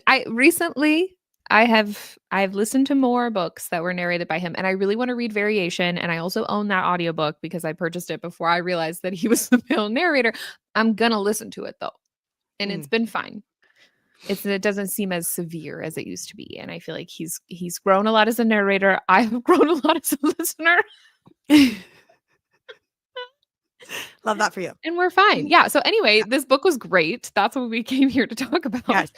I've listened to more books that were narrated by him, and I really want to read Variation. And I also own that audiobook because I purchased it before I realized that he was the male narrator. I'm gonna listen to it though, and it's been fine. It doesn't seem as severe as it used to be, and I feel like he's grown a lot as a narrator. I have grown a lot as a listener. Love that for you. And we're fine. Yeah. So anyway, this book was great. That's what we came here to talk about. Yes.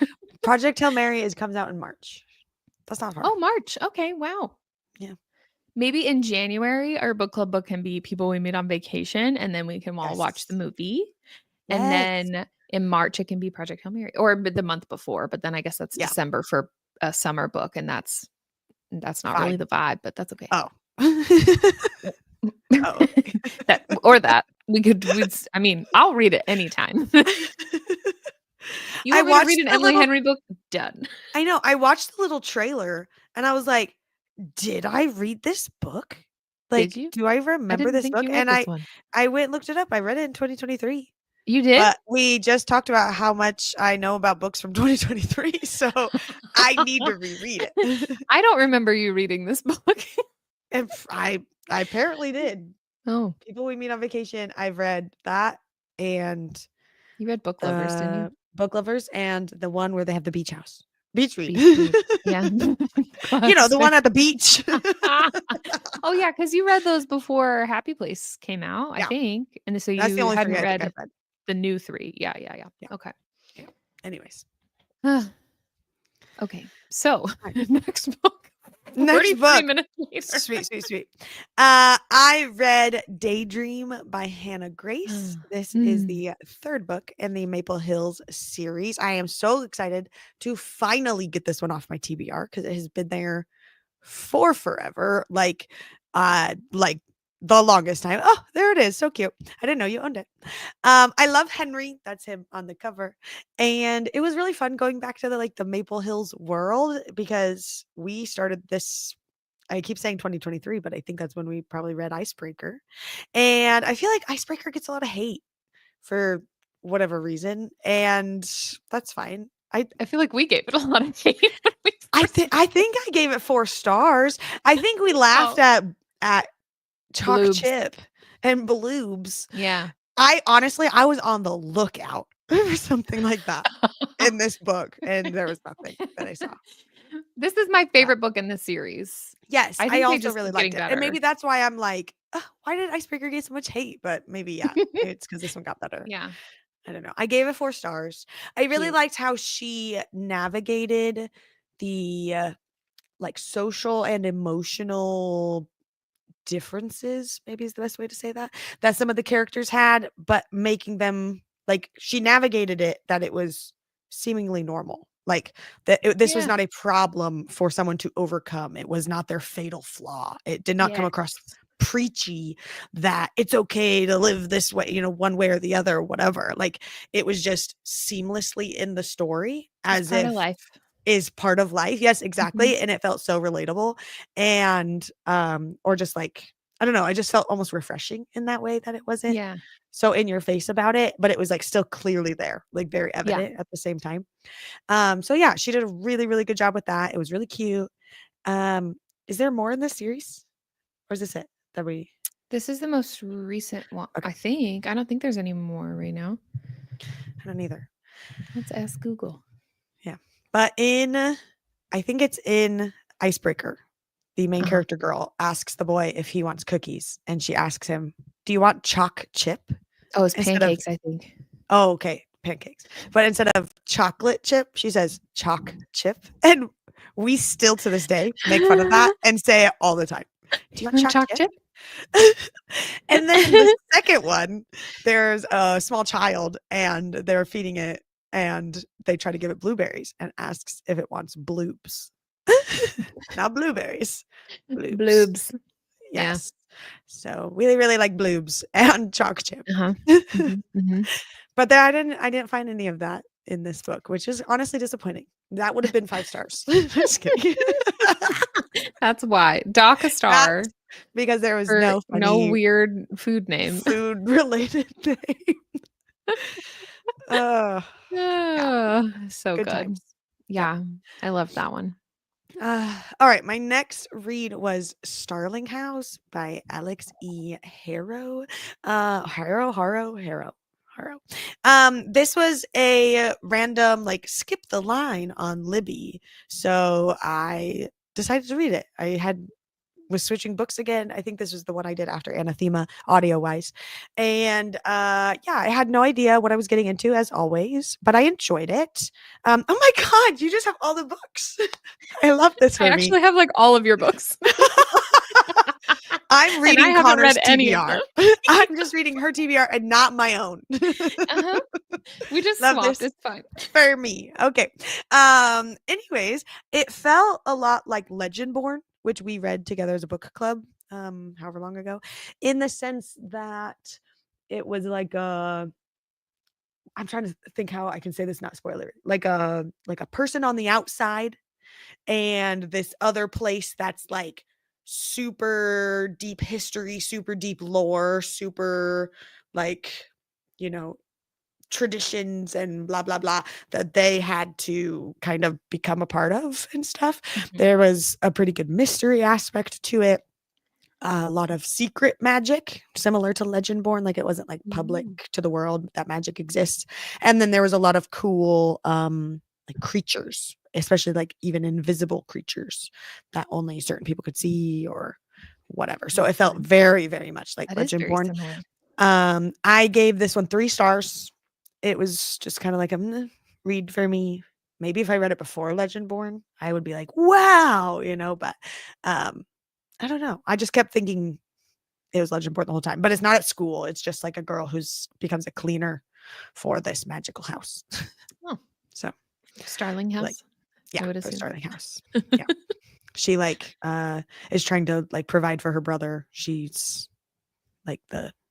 Project Hail Mary comes out in March. That's not hard. Oh, March. Okay. Wow. Yeah. Maybe in January, our book club book can be People We Meet on Vacation, and then we can all watch the Yes. movie. And Yes. then in March, it can be Project Hail Mary, or the month before. But then I guess that's Yeah. December for a summer book, and that's not really Fine. the vibe, but that's okay. Oh. Oh, that I mean, I'll read it anytime. You want me to read an Emily Henry book? Done. I know. I watched the little trailer and I was like, did I read this book? Like, Did you? do I remember didn't this think book? you read And this one. I went and looked it up. I read it in 2023. You did? But we just talked about how much I know about books from 2023. So I need to reread it. I don't remember you reading this book. And I apparently did. Oh. People We Meet on Vacation. I've read that, and you read Book Lovers, didn't you? Book Lovers, and the one where they have the beach house. Beach read. Yeah. You know, the one at the beach. Oh yeah, because you read those before Happy Place came out, I think. And so That's the you only hadn't three I think read I've read. the new 3. Yeah. Okay. Yeah. Anyways. Okay. So next book. Next book. Minutes later. Sweet. I read Daydream by Hannah Grace. This is the 3rd book in the Maple Hills series. I am so excited to finally get this one off my TBR because it has been there for forever. Like the longest time. Oh, there it is. So cute. I didn't know you owned it. I love Henry. That's him on the cover. And it was really fun going back to the Maple Hills world because we started this. I keep saying 2023, but I think that's when we probably read Icebreaker. And I feel like Icebreaker gets a lot of hate for whatever reason. And that's fine. I feel like we gave it a lot of hate. I think I gave it 4 stars. I think we laughed at Chalk Bloobs. Chip and Bloobs. Yeah. I was on the lookout for something like that in this book, and there was nothing that I saw. This is my favorite book in the series. Yes, I also really liked it. Better. And maybe that's why I'm like, why did Icebreaker get so much hate? But maybe, yeah, it's because this one got better. Yeah. I don't know. I gave it 4 stars. I really liked how she navigated the social and emotional differences, maybe is the best way to say that some of the characters had, but making them she navigated it that it was seemingly normal, this was not a problem for someone to overcome. It was not their fatal flaw. It did not come across preachy that it's okay to live this way, one way or the other or whatever. It was just seamlessly in the story as part if of life. Is part of life. Yes, exactly. And it felt so relatable. And or just I don't know. I just felt almost refreshing in that way that it wasn't Yeah. so in your face about it, but it was like still clearly there, like very Yeah. evident at the same time. So yeah, she did a really, really good job with that. It was really cute. Is there more in this series? Or is this it that we This is the most recent one, okay. I think. I don't think there's any more right now. I don't either. Let's ask Google. Yeah. But I think it's in Icebreaker. The main Uh-huh. character girl asks the boy if he wants cookies, and she asks him, "Do you want chalk chip Oh, it's instead of?" pancakes, I think. Oh, okay, pancakes. But instead of chocolate chip, she says chalk chip, and we still to this day make fun of that and say it all the time. Do you want chalk Chalk chip? chip? And then in the second one, there's a small child and they're feeding it and they try to give it blueberries and asks if it wants bloobs. Not blueberries, bloobs. Bloobs. Yeah. Yes. So really, really like bloobs and chalk chip. Uh-huh. Mhm. But there, I didn't find any of that in this book, which is honestly disappointing. That would have been 5 stars. Just kidding. That's why. Dock a star That's because there was for no no funny weird food name. food related name. Yeah, So good good. times. Yeah, I loved that one. All right, my next read was Starling House by Alex E. Harrow. Harrow. This was a random like skip the line on Libby, so I decided to read it. Was switching books again. I think this was the one I did after Anathema, audio wise. And yeah, I had no idea what I was getting into as always, but I enjoyed it. Oh my God, you just have all the books. I love this for I me. actually have like all of your books. I'm And reading I haven't Connor's read any of TBR. them. I'm just reading her TBR and not my own. Uh-huh. We just Love swapped. this It's fine. for me. Okay. Anyways, it felt a lot like Legendborn, which we read together as a book club, however long ago, in the sense that it was like I'm trying to think how I can say this not spoiler. Like a person on the outside and this other place that's like super deep history, super deep lore, super like, you know, traditions and blah blah blah that they had to kind of become a part of and stuff. There was a pretty good mystery aspect to it. A lot of secret magic, similar to Legendborn, like it wasn't like public to the world that magic exists. And then there was a lot of cool like creatures, especially like even invisible creatures that only certain people could see or whatever. So it felt very, very much like That is very Legendborn. similar. I gave this one 3 stars. It was just kind of like a read for me. Maybe if I read it before Legendborn, I would be like, wow, but I don't know. I just kept thinking it was Legendborn the whole time, but it's not at school. It's just like a girl who's becomes a cleaner for this magical house. Oh. So Starling House? like, yeah, I would for assume. Starling House. Yeah. She like is trying to like provide for her brother. She's like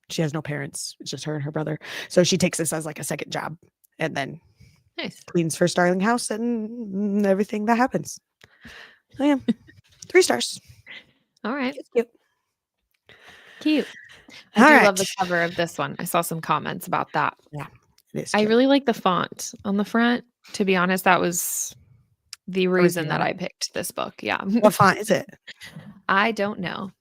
she has no parents. It's just her and her brother. So she takes this as like a second job and then Nice. cleans for Starling House and everything that happens. So yeah, 3 stars. All right. It's cute. Cute. All I do right. love the cover of this one. I saw some comments about that. Yeah, it is I cute. really like the font on the front. To be honest, that was the reason that I picked this book. Yeah. What font is it? I don't know,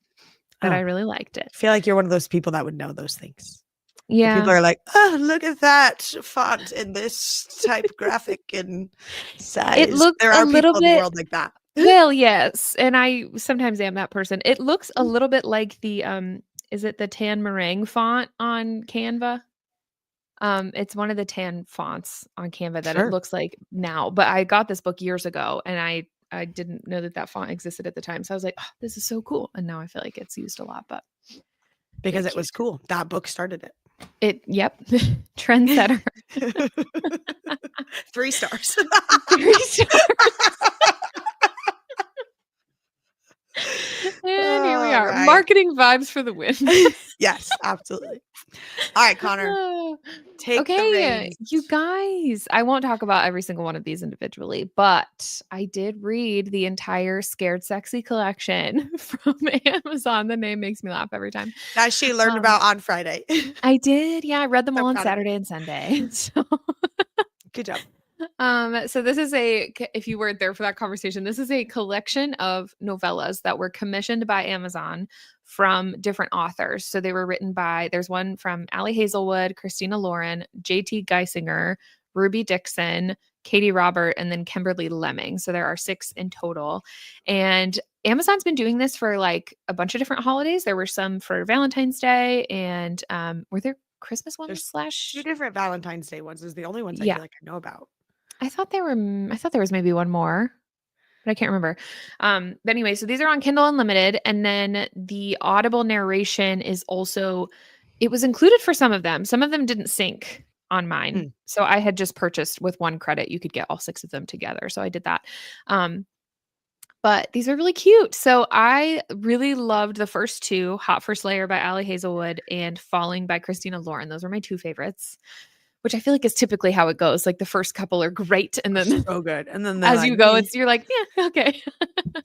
but Oh. I really liked it. I feel like you're one of those people that would know those things. Yeah. People are like, oh, look at that font in this typographic and size. It looks there a are little people in the bit world like that. well, yes, and I sometimes am that person. It looks a little bit like the is it the tan meringue font on Canva? It's one of the tan fonts on Canva that it Sure. looks like now, but I got this book years ago and I didn't know that font existed at the time. So I was like, oh, this is so cool. And now I feel like it's used a lot, but Because it was cool. That book started it. Yep. Trendsetter. 3 stars. 3 stars. And here we are. Right. Marketing vibes for the win. Yes, absolutely. All right, Connor, Oh, take the okay, reins. you guys, I won't talk about every single one of these individually, but I did read the entire Scared Sexy collection from Amazon. The name makes me laugh every time. That she learned Um, about on Friday. I did. Yeah, I read them So all on proud of you. Saturday and Sunday. So Good job. so this is if you weren't there for that conversation, this is a collection of novellas that were commissioned by Amazon from different authors. So they were written by, there's one from Allie Hazelwood, Christina Lauren, JT Geisinger, Ruby Dixon, Katie Robert, and then Kimberly Lemming. So there are 6 in total. And Amazon's been doing this for like a bunch of different holidays. There were some for Valentine's Day, and were there Christmas ones There's slash 2 different Valentine's Day ones. Is the only ones I yeah. feel like I know about. I thought there was maybe one more, but I can't remember. But anyway, so these are on Kindle Unlimited, and then the Audible narration is also, it was included for some of them. Some of them didn't sync on mine. Mm. So I had just purchased with 1 credit, you could get all 6 of them together. So I did that. But these are really cute. So I really loved the first 2, Hot First Layer by Allie Hazelwood and Falling by Christina Lauren. Those were my 2 favorites, which I feel like is typically how it goes. Like the first couple are great, and then So good. And then they're as like, you go, "Meh." it's you're like, yeah, okay.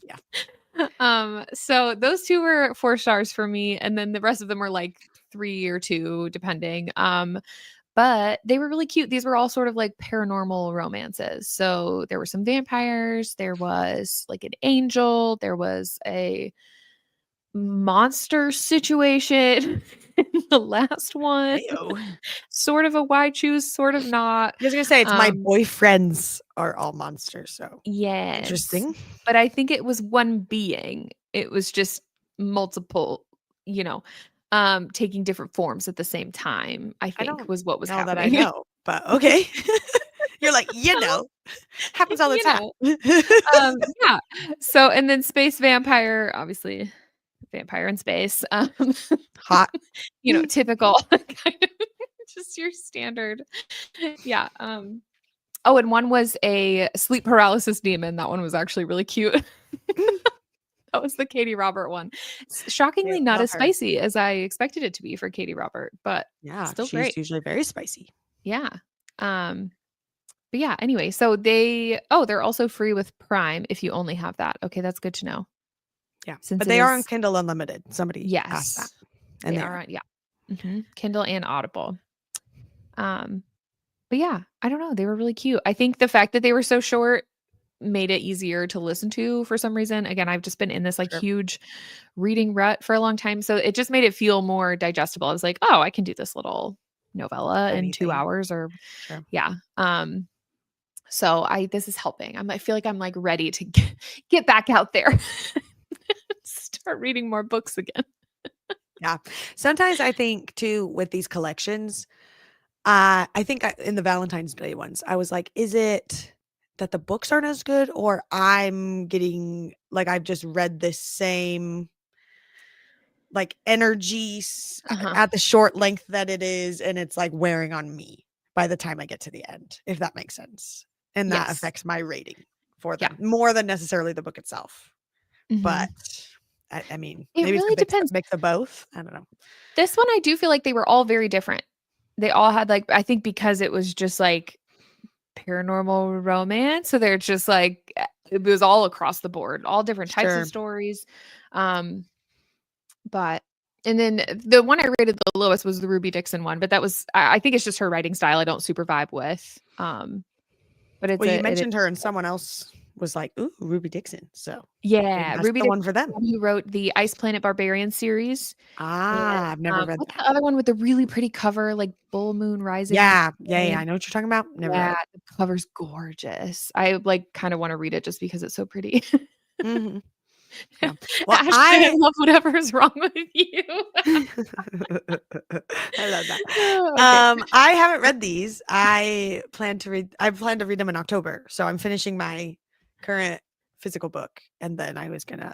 Yeah. So those 2 were 4 stars for me, and then the rest of them were like 3 or 2, depending. But they were really cute. These were all sort of like paranormal romances. So there were some vampires, there was like an angel, there was a monster situation in the last one. Heyo. Sort of a why choose, sort of not. I was gonna say it's my Um, boyfriends are all monsters, so yes. interesting. But I think it was one being. It was just multiple, you know, taking different forms at the same time, I I think don't was what was know that I happening. know, but okay. You're like, happens all the You time. know. Yeah. So and then space vampire, obviously vampire in space. Hot. Typical kind of just your standard. Yeah. Oh, and one was a sleep paralysis demon. That one was actually really cute. That was the Katie Robert one. Shockingly Cute, not love as her. spicy as I expected it to be for Katie Robert, but Yeah, still she's great. usually very spicy. Yeah. Um, but yeah, anyway, so they're also free with Prime if you only have that. Okay, that's good to know. Yeah, Since but it they are on is Kindle Unlimited. Somebody asked that, yes, and they they are are. on, yeah. Kindle and Audible. Um, but yeah, I don't know. They were really cute. I think the fact that they were so short made it easier to listen to for some reason. Again, I've just been in this like Sure. huge reading rut for a long time. So it just made it feel more digestible. I was like, oh, I can do this little novella in 2 Anything. hours or Sure. yeah. So this is helping. I feel like I'm like ready to get back out there. Start reading more books again. Yeah. Sometimes I think too with these collections, I think in the Valentine's Day ones, I was like, is it that the books aren't as good, or I'm getting like I've just read this same like energy Uh-huh. at the short length that it is, and it's like wearing on me by the time I get to the end, if that makes sense. And that Yes. affects my rating for Yeah. them more than necessarily the book itself. Mhm. But I mean, It maybe it's a really depends. mix of both. I don't know. This one, I do feel like they were all very different. They all had like, I think because it was just like paranormal romance. So they're just like, it was all across the board, all different types of Sure. stories. Um, but, and then the one I rated the lowest was the Ruby Dixon one, but that was, I think it's just her writing style. I don't super vibe with. But Well, you mentioned her and someone else was like, "Ooh, Ruby Dixon." So maybe yeah, that's Ruby the Dixon, one for them. who wrote the Ice Planet Barbarian series. And, I've never read what's that. the other one with the really pretty cover, like Full Moon Rising or Yeah, yeah, I something? know what you're talking about. Never read Yeah, it. the cover's gorgeous. I, like, kinda wanna read it just because it's so pretty. Mhm. Yeah. Well, Hashtag I love whatever is wrong with you. I love that. Oh, okay. I haven't read these. I plan to read them in October. So I'm finishing my current physical book, and then I was gonna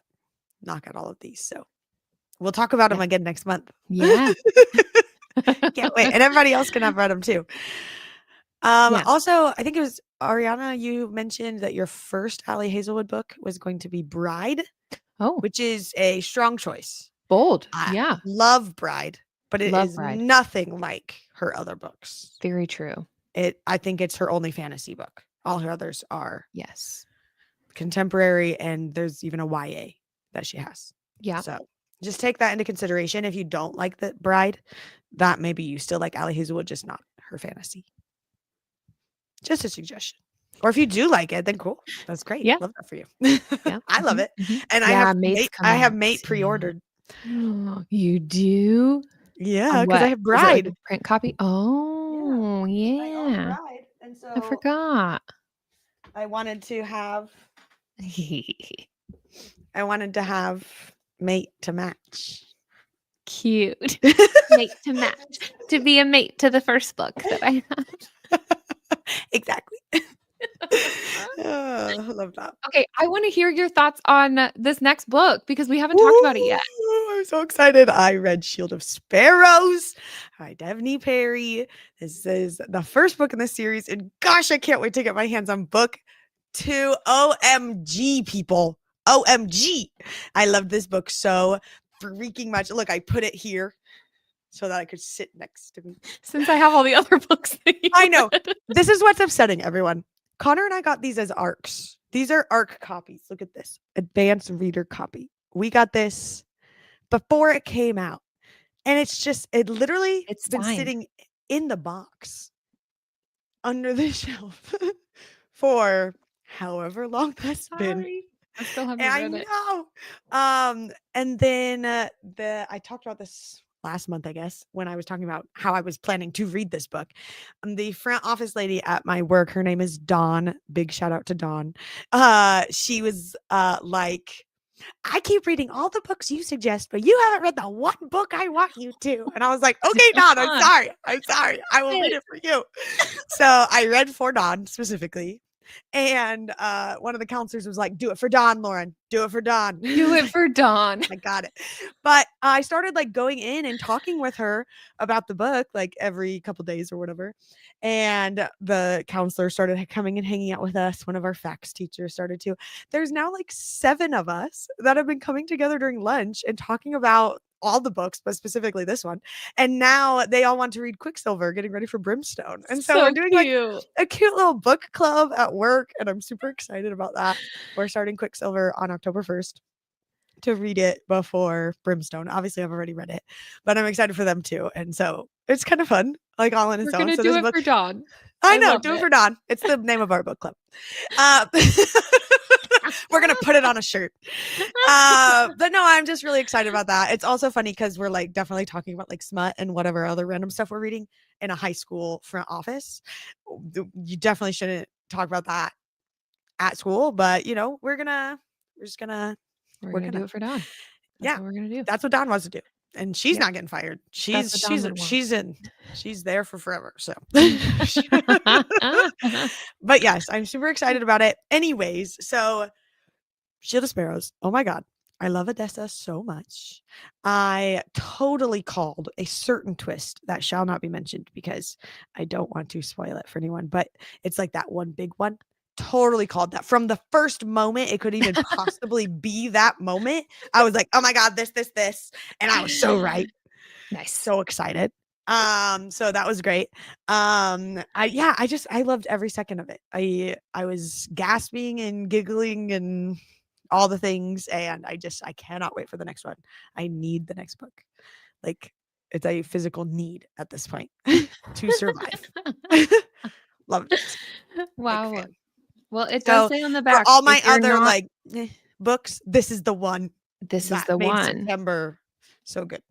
knock out all of these. So we'll talk about Yeah. them again next month. Yeah. Can't wait. And everybody else can have read them too. Yeah. Also, I think it was Ariana, you mentioned that your first Allie Hazelwood book was going to be Bride, Oh, which is a strong choice. bold. I Yeah. love Bride. but it Love is Bride. nothing like her other books. Very true. I think it's her only fantasy book. All her others are Yes. contemporary, and there's even a YA that she has. Yeah. So just take that into consideration. If you don't like The Bride, that maybe you still like Allie Hazelwood, just not her fantasy. Just a suggestion. Or if you do like it, then cool. That's great. Yeah. Love that for you. Yeah. I love it. And Yeah. Mate's I coming have out Mate soon. pre-ordered. You do? Yeah, On because I what? have Is it like Bride. a print copy? Yeah, Oh, I own yeah. Bride. And I so forgot. I wanted to have Mate to match. Cute. Mate to match. To be a mate to the first book that I have. Exactly. I love that. Okay, I want to hear your thoughts on this next book because we haven't talked about it yet. Ooh, I'm so excited. I read Shield of Sparrows by Devney Perry. This is the first book in the series, and gosh, I can't wait to get my hands on book 2. OMG, people. OMG. I loved this book so freaking much. Look, I put it here so that I could sit next to me. Since I have all the other books that you I know. read. This is what's upsetting everyone. Connor and I got these as ARCs. These are ARC copies. Look at this. Advanced reader copy. We got this before it came out. And it literally It's been signed. sitting in the box under the shelf for however long that's been. Sorry. I still haven't And I read it. know. And then I talked about this last month, I guess, when I was talking about how I was planning to read this book. The front office lady at my work, her name is Dawn. Big shout out to Dawn. She was like, I keep reading all the books you suggest, but you haven't read the one book I want you to. And I was like, okay, Dawn, I'm sorry. I'm sorry. I will read it for you. So I read for Dawn specifically. And one of the counselors was like, do it for Dawn, Lauren. Do it for Dawn. Do it for Dawn. I got it. But I started like going in and talking with her about the book like every couple days or whatever. And the counselor started coming and hanging out with us. One of our facts teachers started to. There's now like 7 of us that have been coming together during lunch and talking about all the books, but specifically this one. And now they all want to read Quicksilver, getting ready for Brimstone. And so we're doing like cute. a cute little book club at work. And I'm super excited about that. We're starting Quicksilver on October 1st to read it before Brimstone. Obviously, I've already read it, but I'm excited for them too. And so it's kind of fun, like all on its We're own. gonna So do this it book, for Dawn. I I know, love do it it. for Dawn. It's the name of our book club. We're gonna put it on a shirt. But no, I'm just really excited about that. It's also funny because we're like definitely talking about like smut and whatever other random stuff we're reading in a high school front office. You definitely shouldn't talk about that at school, but you know, we're gonna do it for Dawn. That's yeah, what we're gonna do. that's what Dawn wants to do. And she's Yep. not getting fired. That's what Dawn would want. She's there for forever. So but yes, I'm super excited about it. Anyways, so Shield of Sparrows. Oh my God. I love Odessa so much. I totally called a certain twist that shall not be mentioned because I don't want to spoil it for anyone, but it's like that one big one. Totally called that from the first moment it could even possibly be that moment. I was like, oh my God, this. And I was so right. Nice. So excited. So that was great. I loved every second of it. I was gasping and giggling and all the things, and I cannot wait for the next one. I need the next book. Like it's a physical need at this point to survive. Loved it. Wow. Fan. Well, it So does say on the for back. all if my you're other not, books, this is the one this is that the made one. September so good.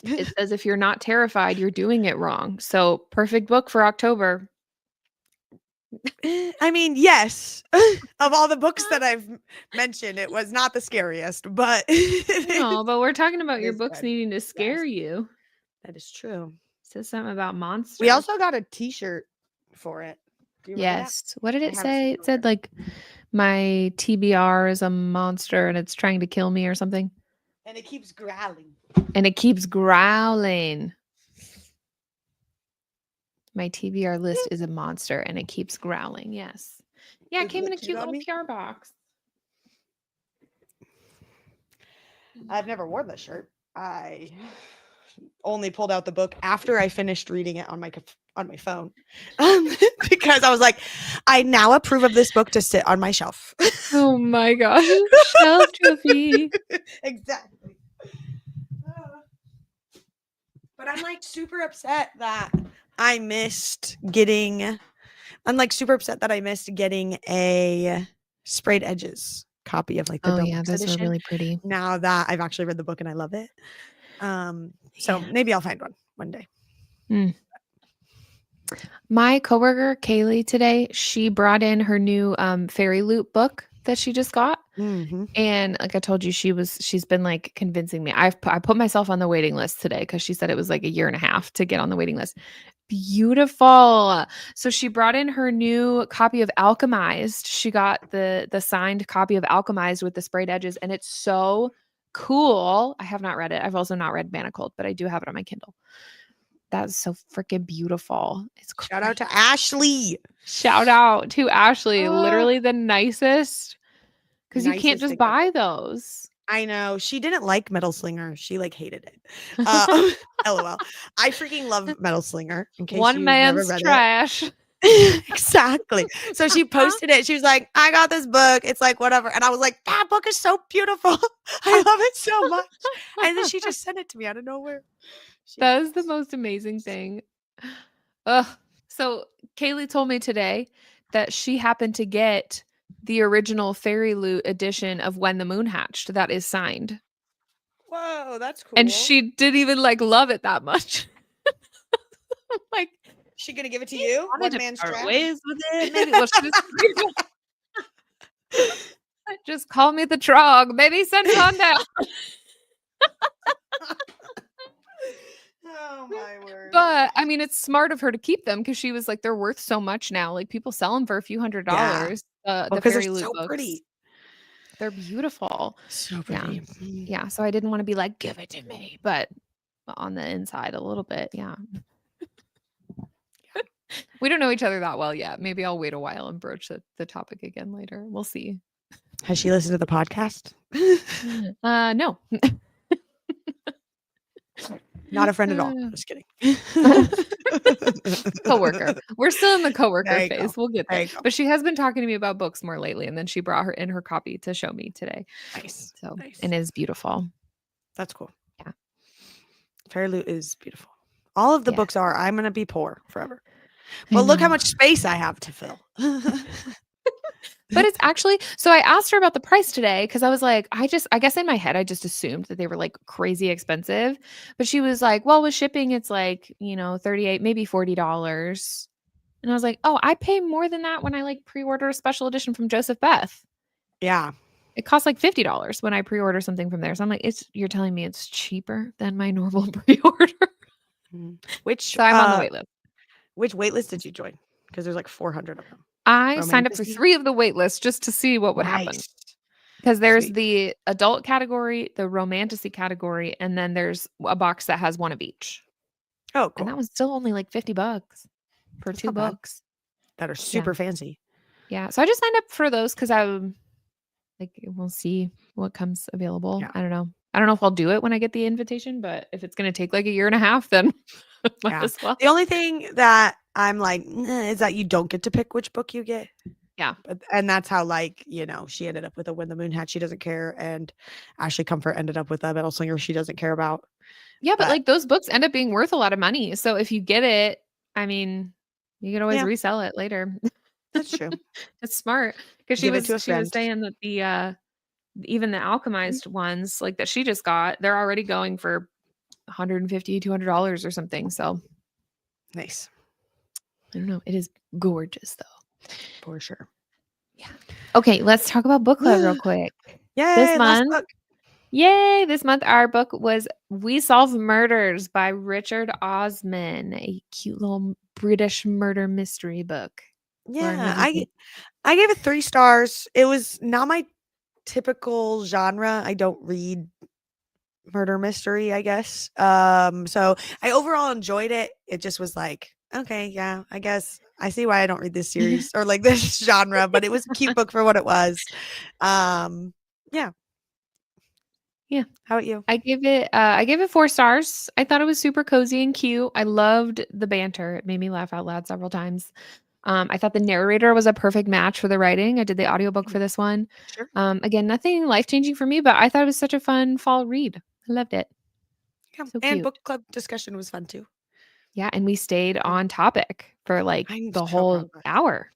It says if you're not terrified, you're doing it wrong. So perfect book for October. I mean, yes. Of all the books that I've mentioned, it was not the scariest, but No, but we're talking about it your is books good. needing to scare Yes. you. That is true. It says something about monsters. We also got a t-shirt for it. Do you remember that? Yes. What did I it have it say? sitting It over said there. like my TBR is a monster and it's trying to kill me or something. And it keeps growling. And it keeps growling. My TBR list is a monster and it keeps growling. Yes. Yeah, it Does it came in look a cute cute on little me? PR box. I've never worn this shirt. I only pulled out the book after I finished reading it on my phone, because I was like, I now approve of this book to sit on my shelf. Oh my gosh. Shelf trophy. Exactly. But I'm like super upset that I missed getting. I'm like super upset that I missed getting a sprayed edges copy of like the Oh yeah, deluxe those were edition. really pretty. Now that I've actually read the book and I love it. So Yeah. maybe I'll find one day. My coworker Kaylee today, she brought in her new Fairy Loot book that she just got. Mm-hmm. And like I told you, she's been like convincing me. I put myself on the waiting list today because she said it was like a year and a half to get on the waiting list. Beautiful. So she brought in her new copy of Alchemized. She got the signed copy of Alchemized with the sprayed edges, and it's so cool. I have not read it. I've also not read Manacled, but I do have it on my Kindle. That's so freaking beautiful. It's Shout out great. to Ashley. Shout out to Ashley, Oh, literally the nicest. Because you can't nicest just thing ever. buy those. I know. She didn't like Metal Slinger. She like hated it. LOL. I freaking love Metal Slinger, in case One you've never man's read trash. it. Exactly. So she posted it. She was like, I got this book. It's like whatever. And I was like, that book is so beautiful. I love it so much. And then she just sent it to me out of nowhere. That is the most amazing thing. Ugh. So Kaylee told me today that she happened to get the original Fairy Loot edition of When the Moon Hatched that is signed. Whoa, that's cool. And she didn't even like love it that much. Like, she gonna give it to you? wanted One to man's part trash? ways with it. Maybe well, she just call me the trog. Maybe send it on down. Oh my word. But I mean, it's smart of her to keep them because she was like, they're worth so much now. Like people sell them for a few $100s. The because they're Fairy Loot so books. pretty. They're beautiful. So Yeah. pretty. Yeah. So I didn't want to be like, give it to me, but on the inside a little bit. Yeah. We don't know each other that well yet. Maybe I'll wait a while and broach the topic again later. We'll see. Has she listened to the podcast? No. Not a friend at all. Just kidding. Coworker. We're still in the There coworker you phase. go. We'll get There there. you go. But she has been talking to me about books more lately, and then she brought her in her copy to show me today. Nice. So Nice. and it is beautiful. That's cool. Yeah. Fairy Loot is beautiful. All of the Yeah. books are. I'm gonna be poor forever. I But look how know. much space I have to fill. But it's actually so I asked her about the price today because I was like, I guess in my head, I just assumed that they were like crazy expensive. But she was like, well, with shipping, it's like, 38, maybe $40. And I was like, oh, I pay more than that when I like pre-order a special edition from Joseph Beth. Yeah. It costs like $50 when I pre-order something from there. So I'm like, you're telling me it's cheaper than my normal pre-order. Which So I'm on the wait list. which waitlist did you join? Because there's like 400 of them. I signed up for Romantic-y? 3 of the wait lists just to see what would happen. Nice. Because there's Sweet. the adult category, the romantasy category, and then there's a box that has one of each. Oh, And that cool. one's still only like $50 for That's 2 not bad. books. That are super fancy. Yeah. So I just signed up for those because I'm like, we'll see what comes available. Yeah. I don't know. I don't know if I'll do it when I get the invitation, but if it's going to take like a year and a half, then might Yeah. as well. The only thing that I'm like, is that you don't get to pick which book you get. Yeah. And that's how, like, she ended up with a When the Moon Hatched she doesn't care. And Ashley Comfort ended up with a Metal Slinger she doesn't care about. Yeah. But like those books end up being worth a lot of money. So if you get it, I mean, you could always resell it later. That's true. It's smart because she Give it was to a friend. saying that the even the alchemized ones like that she just got, they're already going for $150, $200 or something. So Nice. I don't know. It is gorgeous though. For sure. Yeah. Okay, let's talk about book club real quick. Yay, This last month, book. yay! This month our book was We Solve Murders by Richard Osman, a cute little British murder mystery book. Yeah, I gave it 3 stars. It was not my typical genre. I don't read murder mystery, I guess. So I overall enjoyed it. It just was like, okay, yeah, I guess I see why I don't read this series or like this genre, but it was a cute book for what it was. Yeah. Yeah. How about you? I gave it 4 stars. I thought it was super cozy and cute. I loved the banter. It made me laugh out loud several times. I thought the narrator was a perfect match for the writing. I did the audiobook Mm, for this one. sure. Again, nothing life-changing for me, but I thought it was such a fun fall read. I loved it. Yeah, So and cute. book club discussion was fun too. Yeah, and we stayed Yeah. on topic for, like, I'm the so proud whole of us hour.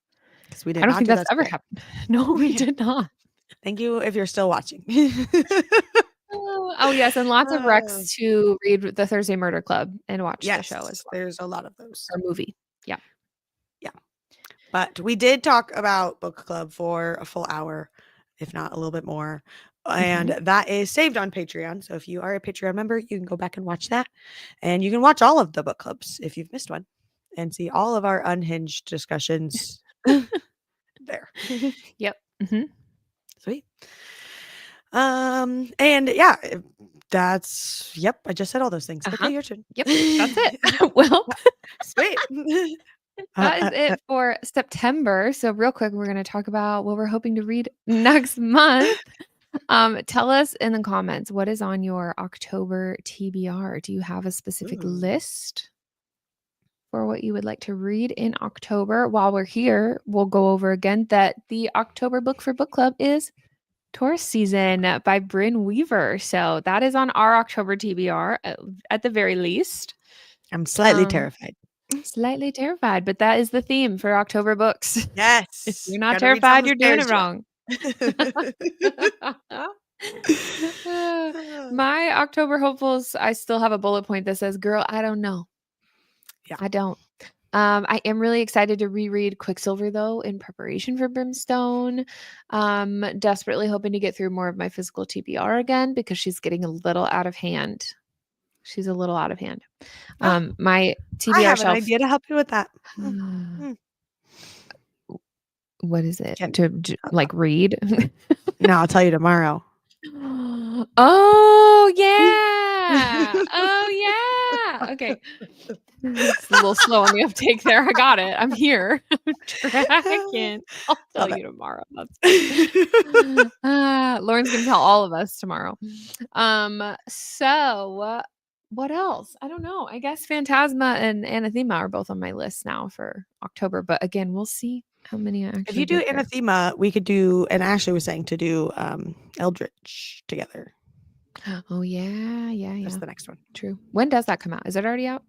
because we I did don't not think do that's that ever today. happened. No, we Yeah. did not. Thank you if you're still watching. Oh, yes, and lots of Uh, recs to read the Thursday Murder Club and watch the show as yes, well, there's a lot of those. or movie. Yeah. Yeah. But we did talk about book club for a full hour, if not a little bit more. And Mhm. that is saved on Patreon. So if you are a Patreon member, you can go back and watch that. And you can watch all of the book clubs if you've missed one and see all of our unhinged discussions there. Yep. Mhm. Sweet. And yeah, that's yep, I just said all those things. Okay, Uh-huh. your turn. Yep, that's it. Well, Sweet. Uh, that is uh, uh, it for September. So real quick, we're gonna talk about what we're hoping to read next month. Tell us in the comments, what is on your October TBR? Do you have a specific ooh, list for what you would like to read in October? While we're here, we'll go over again that the October book for book club is Taurus Season by Bryn Weaver. So that is on our October TBR at the very least. I'm slightly Um, terrified. Slightly terrified, but that is the theme for October books. If Yes, you're not gotta read something terrified, that you're doing scares it wrong. Uh, you. My October hopefuls, I still have a bullet point that says, "Girl, I don't know. Yeah. I don't." I am really excited to reread Quicksilver though in preparation for Brimstone. Desperately hoping to get through more of my physical TBR again because she's getting a little out of hand. She's a little out of hand. Oh, My I TBR have an shelf. idea to help you with that. Mm, mm. What is it? Can To uh, like read? no, I'll tell you tomorrow. Oh, yeah. Oh, yeah. Okay. It's a little slow on the uptake there. I got it. I'm here. I'm tracking. I'll tell Love you tomorrow. That's it. fine. Lauren's gonna tell all of us tomorrow. So what else? I don't know. I guess Phantasma and Anathema are both on my list now for October, but again, we'll see how many I If actually you do get there. Anathema, we could do, and Ashley was saying to do Eldritch together. Oh yeah, yeah, That's yeah. the next one. True. When does that come out? Is it already out?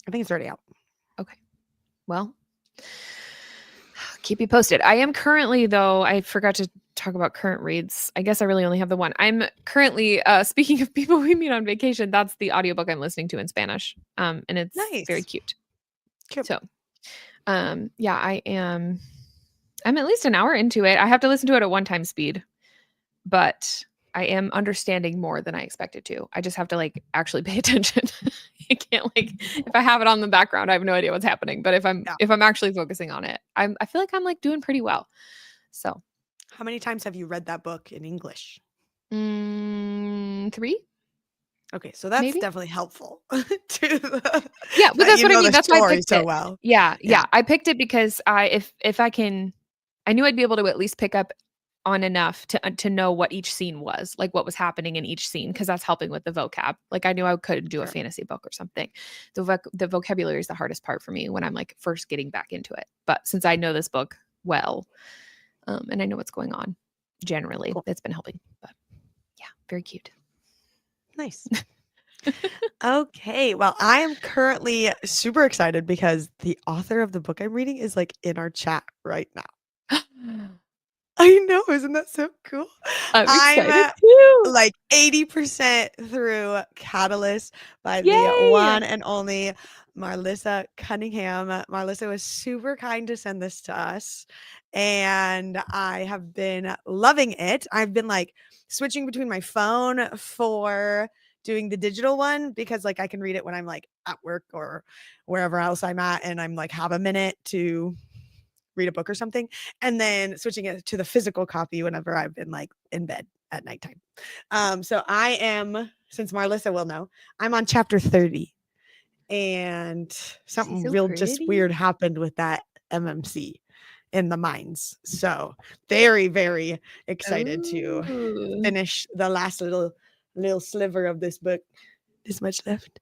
I think it's already out. Okay. Well, keep you posted. I am currently, though, I forgot to talk about current reads. I guess I really only have the one. I'm currently, speaking of people we meet on vacation, that's the audiobook I'm listening to in Spanish. And it's very Nice. cute. Cute. So, yeah, I'm at least an hour into it. I have to listen to it at one time speed, but I am understanding more than I expected to. I just have to like actually pay attention. I can't like if I have it on the background, I have no idea what's happening. But Yeah. if I'm actually focusing on it, I feel like I'm like doing pretty well. So How many times have you read that book in English? 3 Okay, so that's maybe. definitely helpful to Yeah, but that that's you what I know mean. the That's why I story picked so it. well. Yeah, Yeah, yeah. I picked it because if I can, I knew I'd be able to at least pick up on enough to know what each scene was, like what was happening in each scene, because that's helping with the vocab. Like I knew I could do a sure. fantasy book or something. The vocabulary is the hardest part for me when I'm like first getting back into it. But since I know this book well, and I know what's going on, generally, Cool. it's been helping. But yeah, very cute. Nice. Okay, well, I am currently super excited because the author of the book I'm reading is like in our chat right now. I know, isn't that so cool? I'm I'm excited too. like 80% through Catalyst by the Yay! one and only Marlissa Cunningham. Marlissa was super kind to send this to us, and I have been loving it. I've been like switching between my phone for doing the digital one because like I can read it when I'm like at work or wherever else I'm at and I'm like have a minute to read a book or something, and then switching it to the physical copy whenever I've been like in bed at nighttime. So I am, since Marlissa will know, I'm on chapter 30, and She's something so real just pretty. weird happened with that MMC in the mines. So very, very excited to Oh. finish the last little little sliver of this book. This much left.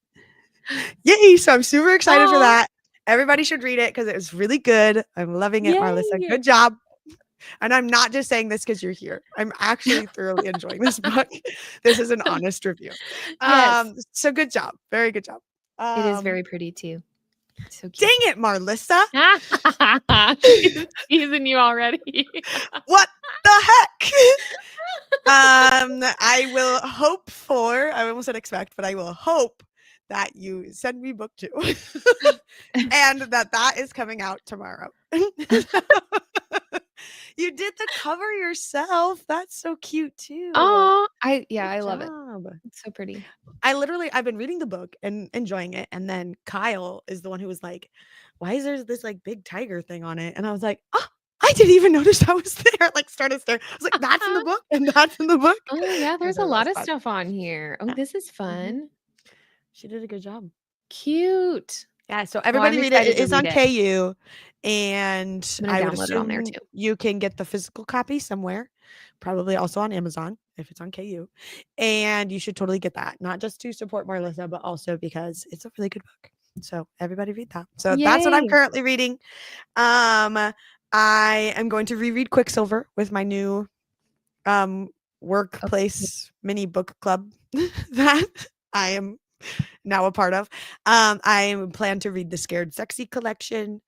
Yay! So I'm super excited for that. Everybody should read it because it was really good. I'm loving it, Marlissa. Yay. Good job. And I'm not just saying this because you're here. I'm actually thoroughly enjoying this book. This is an honest review. Yes. So good job. Very good job. It is very pretty too. So cute. Dang it, Marlissa. She's teasing you already. What the heck? I will hope for, I almost said expect, but I will hope that you send me book 2 and that is coming out tomorrow. You did the cover yourself. That's so cute too. Oh, I love it. It's so pretty. I've been reading the book and enjoying it. And then Kyle is the one who was like, why is there this like big tiger thing on it? And I was like, oh, I didn't even notice that was there. Like started staring. I was like, that's in the book and that's in the book. Oh yeah, there's a lot of stuff on here. Oh, this is fun. She did a good job. Cute. Yeah, so everybody read it. It is on KU, and I'm gonna I would download it on there assume too. you can get the physical copy somewhere, probably also on Amazon if it's on KU, and you should totally get that, not just to support Marlissa, but also because it's a really good book. So everybody read that. So that's what I'm Yay. currently reading. I am going to reread Quicksilver with my new workplace mini book club that I am now a part of. I plan to read the Scared Sexy collection,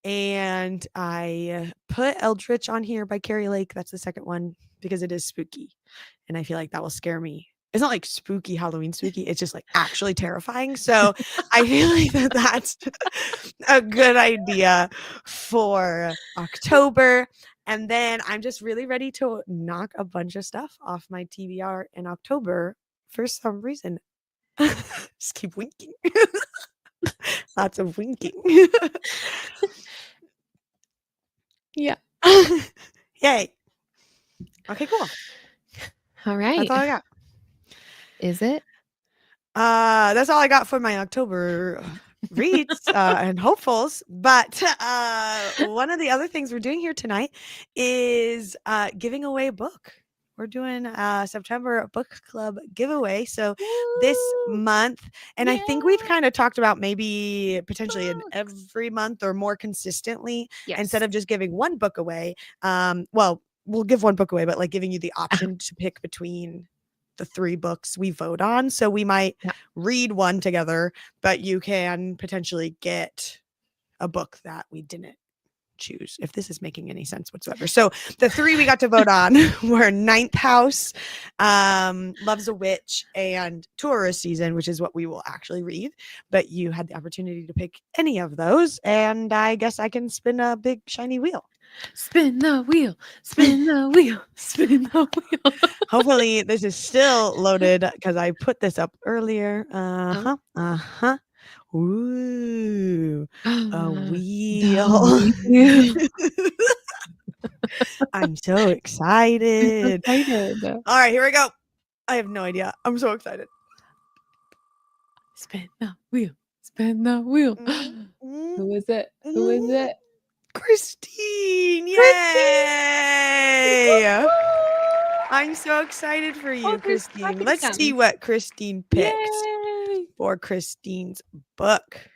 and I put Eldritch on here by Carrie Lake. That's the second one because it is spooky, and I feel like that will scare me. It's not like spooky Halloween spooky. It's just like actually terrifying. So I feel like that's a good idea for October. And then I'm just really ready to knock a bunch of stuff off my TBR in October for some reason. Just keep winking. Lots of winking. Yeah. Yay. Okay, cool. All right. That's all I got. Is it? That's all I got for my October reads and hopefuls. But one of the other things we're doing here tonight is giving away a book. We're doing a September book club giveaway. So this month, and I think we've kind of talked about maybe potentially in every month or more consistently, instead of just giving one book away. Well, we'll give one book away, but like giving you the option to pick between the 3 books we vote on. So we might read one together, but you can potentially get a book that we didn't choose, if this is making any sense whatsoever. So the 3 we got to vote on were Ninth House, Love's a Witch, and Tourist Season, which is what we will actually read. But you had the opportunity to pick any of those, and I guess I can spin a big shiny wheel. Spin the wheel, spin the wheel, spin the wheel. Hopefully this is still loaded because I put this up earlier. Ooh, a wheel. I'm so excited. All right, here we go. I have no idea. I'm so excited. Spin the wheel, spin the wheel. Who is it? Who is it? Christine! Yay! I'm so excited for you, Christine. Let's see what Christine picked for Christine's book.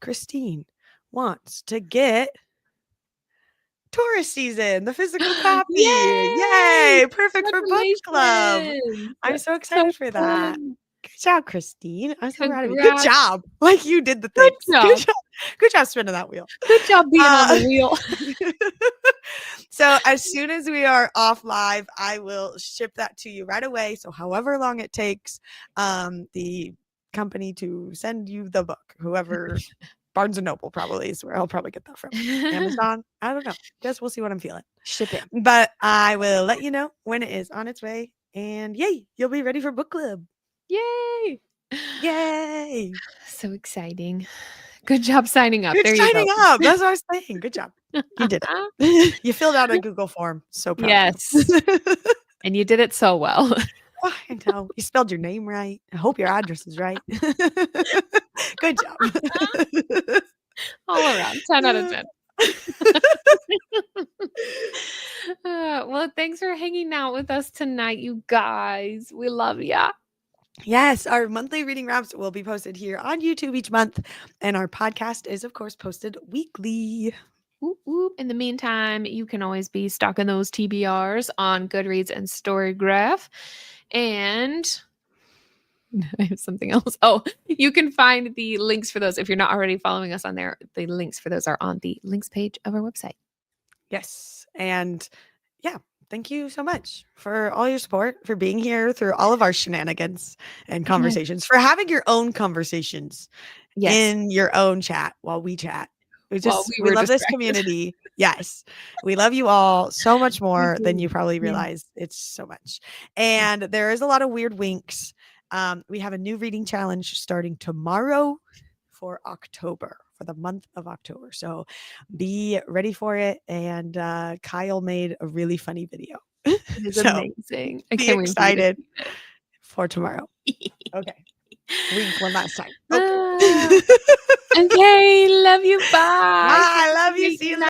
Christine wants to get Tourist Season, the physical copy. Yay! Perfect for book club. I'm so excited for that. Good job, Christine. I'm so proud of you. Good job. Like you did the thing. Good job spinning that wheel. Good job being on the wheel. So as soon as we are off live, I will ship that to you right away. So however long it takes the company to send you the book, whoever, Barnes & Noble probably is where I'll probably get that from. Amazon? I don't know. Guess we'll see what I'm feeling. Ship it. But I will let you know when it is on its way. And yay, you'll be ready for book club. Yay. Yay. So exciting. Good job signing up. Good signing up. That's what I was saying. Good job. You did it. You filled out a Google form. So proud. Yes. And you did it so well. Oh, I know. You spelled your name right. I hope your address is right. Good job. All around. 10 out of 10. Well, thanks for hanging out with us tonight, you guys. We love ya. Yes, our monthly reading wraps will be posted here on YouTube each month, and our podcast is, of course, posted weekly. Whoop, whoop. In the meantime, you can always be stalking those TBRs on Goodreads and Storygraph. And I have something else. Oh, you can find the links for those if you're not already following us on there. The links for those are on the links page of our website. Yes. And yeah, thank you so much for all your support, for being here through all of our shenanigans and conversations, for having your own conversations Yes. in your own chat while we chat. While we We were love this distracted. community. Yes. We love you all so much more than do. you probably Yeah. realize. It's so much. And there is a lot of weird winks. We have a new reading challenge starting tomorrow for October, for the month of October. So be ready for it. And Kyle made a really funny video. It's So amazing. I be can't wait for you to excited see it. for tomorrow. Okay. Wink one last time. Okay. Okay, love you. Bye. Bye. Have a Love you. great See you night. later.